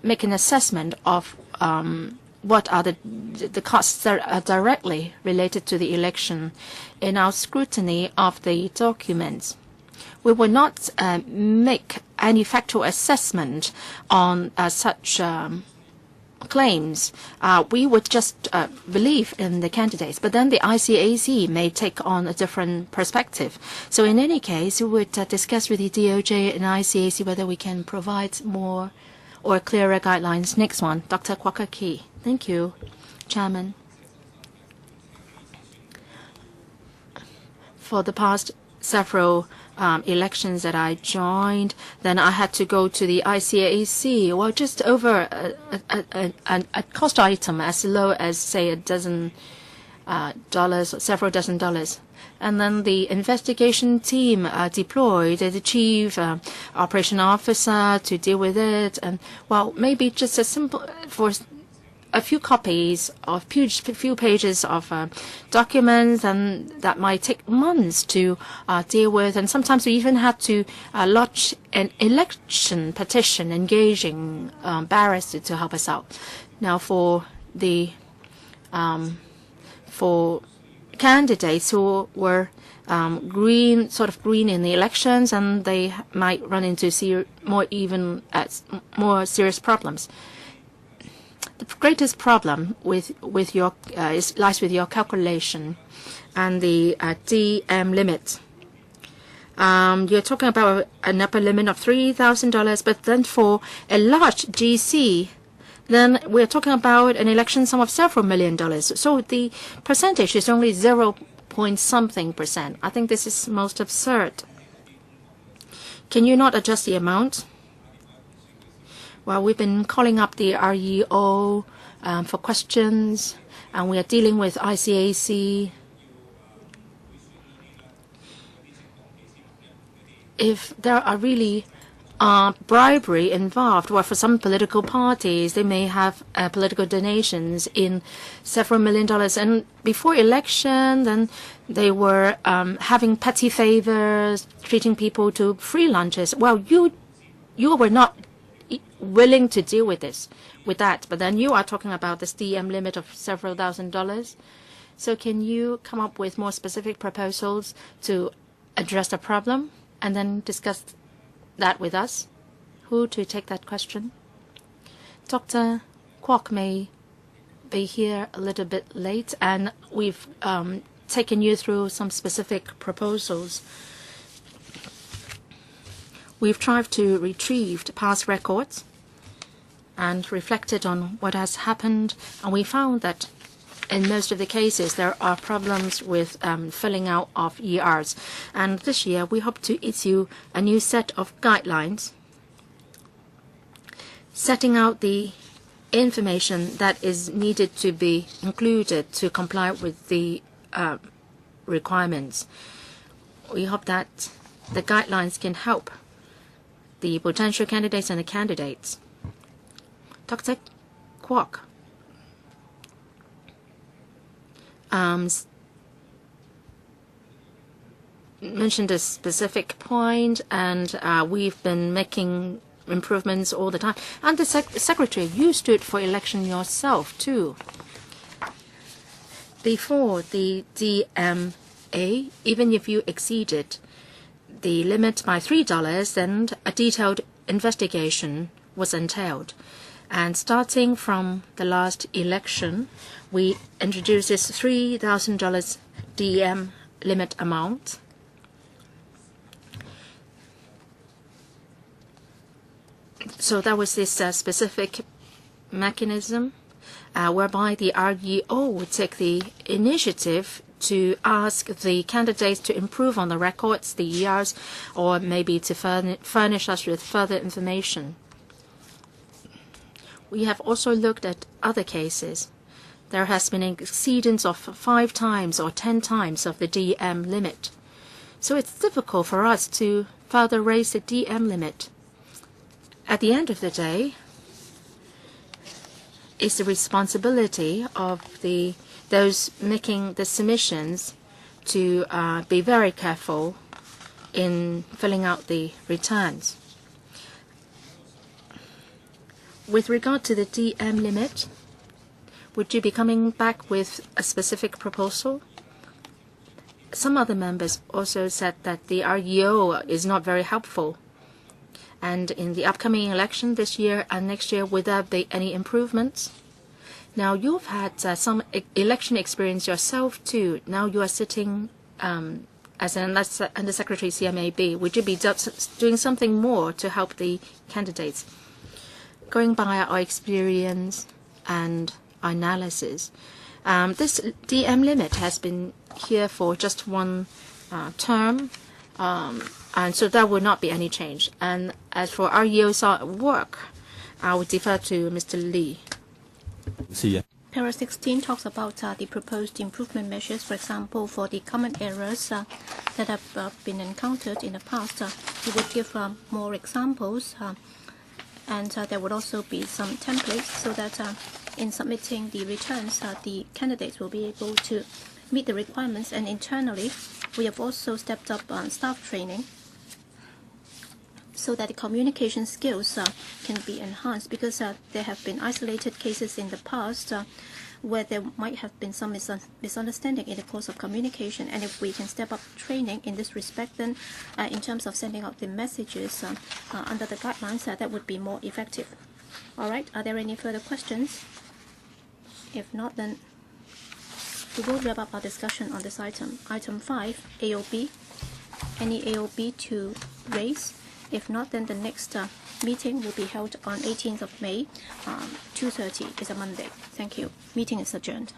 [SPEAKER 2] make an assessment of what are the costs that are directly related to the election. In our scrutiny of the documents, we will not make any factual assessment on such claims. We would just believe in the candidates, but then the ICAC may take on a different perspective. So in any case, we would discuss with the DOJ and ICAC whether we can provide more or clearer guidelines. Next one, Dr. Kwok Kee. Thank you, Chairman. For the past several elections that I joined, then I had to go to the ICAC. Well, just over a cost item as low as, say, $12 or several dozen dollars. And then the investigation team deployed the chief operation officer to deal with it. And, well, maybe just a simple, for a few copies of few pages of documents, and that might take months to deal with. And sometimes we even had to lodge an election petition engaging barristers to help us out. Now, for the for candidates who were green in the elections, and they might run into more serious problems. The greatest problem with your lies with your calculation and the DM limit. You're talking about an upper limit of $3,000, but then for a large GC, then we're talking about an election sum of several $million. So the percentage is only 0 point something %. I think this is most absurd. Can you not adjust the amount? Well, we've been calling up the REO for questions, and we are dealing with ICAC. If there are really bribery involved, well, for some political parties, they may have political donations in several $1 million. And before election, then they were having petty favors, treating people to free lunches. Well, you were not willing to deal with that. But then you are talking about this DM limit of several $1,000s. So can you come up with more specific proposals to address the problem and then discuss that with us? Who to take that question? Dr. Kwok may be here a little bit late, and we've taken you through some specific proposals. We've tried to retrieve past records and reflected on what has happened, and we found that in most of the cases, there are problems with filling out of ERs. And this year, we hope to issue a new set of guidelines setting out the information that is needed to be included to comply with the requirements. We hope that the guidelines can help the potential candidates and the candidates. Dr. Kwok mentioned a specific point, and we've been making improvements all the time. And the Secretary, you stood for election yourself, too. Before the DMA, even if you exceeded the limit by $3, then a detailed investigation was entailed. And starting from the last election, we introduced this $3,000 DM limit amount. So that was this specific mechanism whereby the REO would take the initiative to ask the candidates to improve on the records, the ERs, or maybe to furnish us with further information. We have also looked at other cases. There has been an exceedance of 5 times or 10 times of the DM limit. So it's difficult for us to further raise the DM limit. At the end of the day, it's the responsibility of those making the submissions to be very careful in filling out the returns. With regard to the DM limit, would you be coming back with a specific proposal? Some other members also said that the REO is not very helpful. And in the upcoming election this year and next year, would there be any improvements? Now, you've had some election experience yourself, too. Now you are sitting as an Undersecretary CMAB. Would you be doing something more to help the candidates? Going by our experience and analysis, this DM limit has been here for just one term, and so there will not be any change. And as for REO's work, I would defer to Mr. Lee.
[SPEAKER 1] Para 16 talks about the proposed improvement measures, for example, for the common errors that have been encountered in the past. He would give more examples, and there would also be some templates so that in submitting the returns, the candidates will be able to meet the requirements. And internally, we have also stepped up on staff training so that the communication skills can be enhanced, because there have been isolated cases in the past where there might have been some misunderstanding in the course of communication. And if we can step up training in this respect, then in terms of sending out the messages under the guidelines, that would be more effective. All right, are there any further questions? If not, then we will wrap up our discussion on this item. Item 5, AOB. any AOB to raise? If not, then the next meeting will be held on 18th of May, 2:30 is a Monday. Thank you. Meeting is adjourned.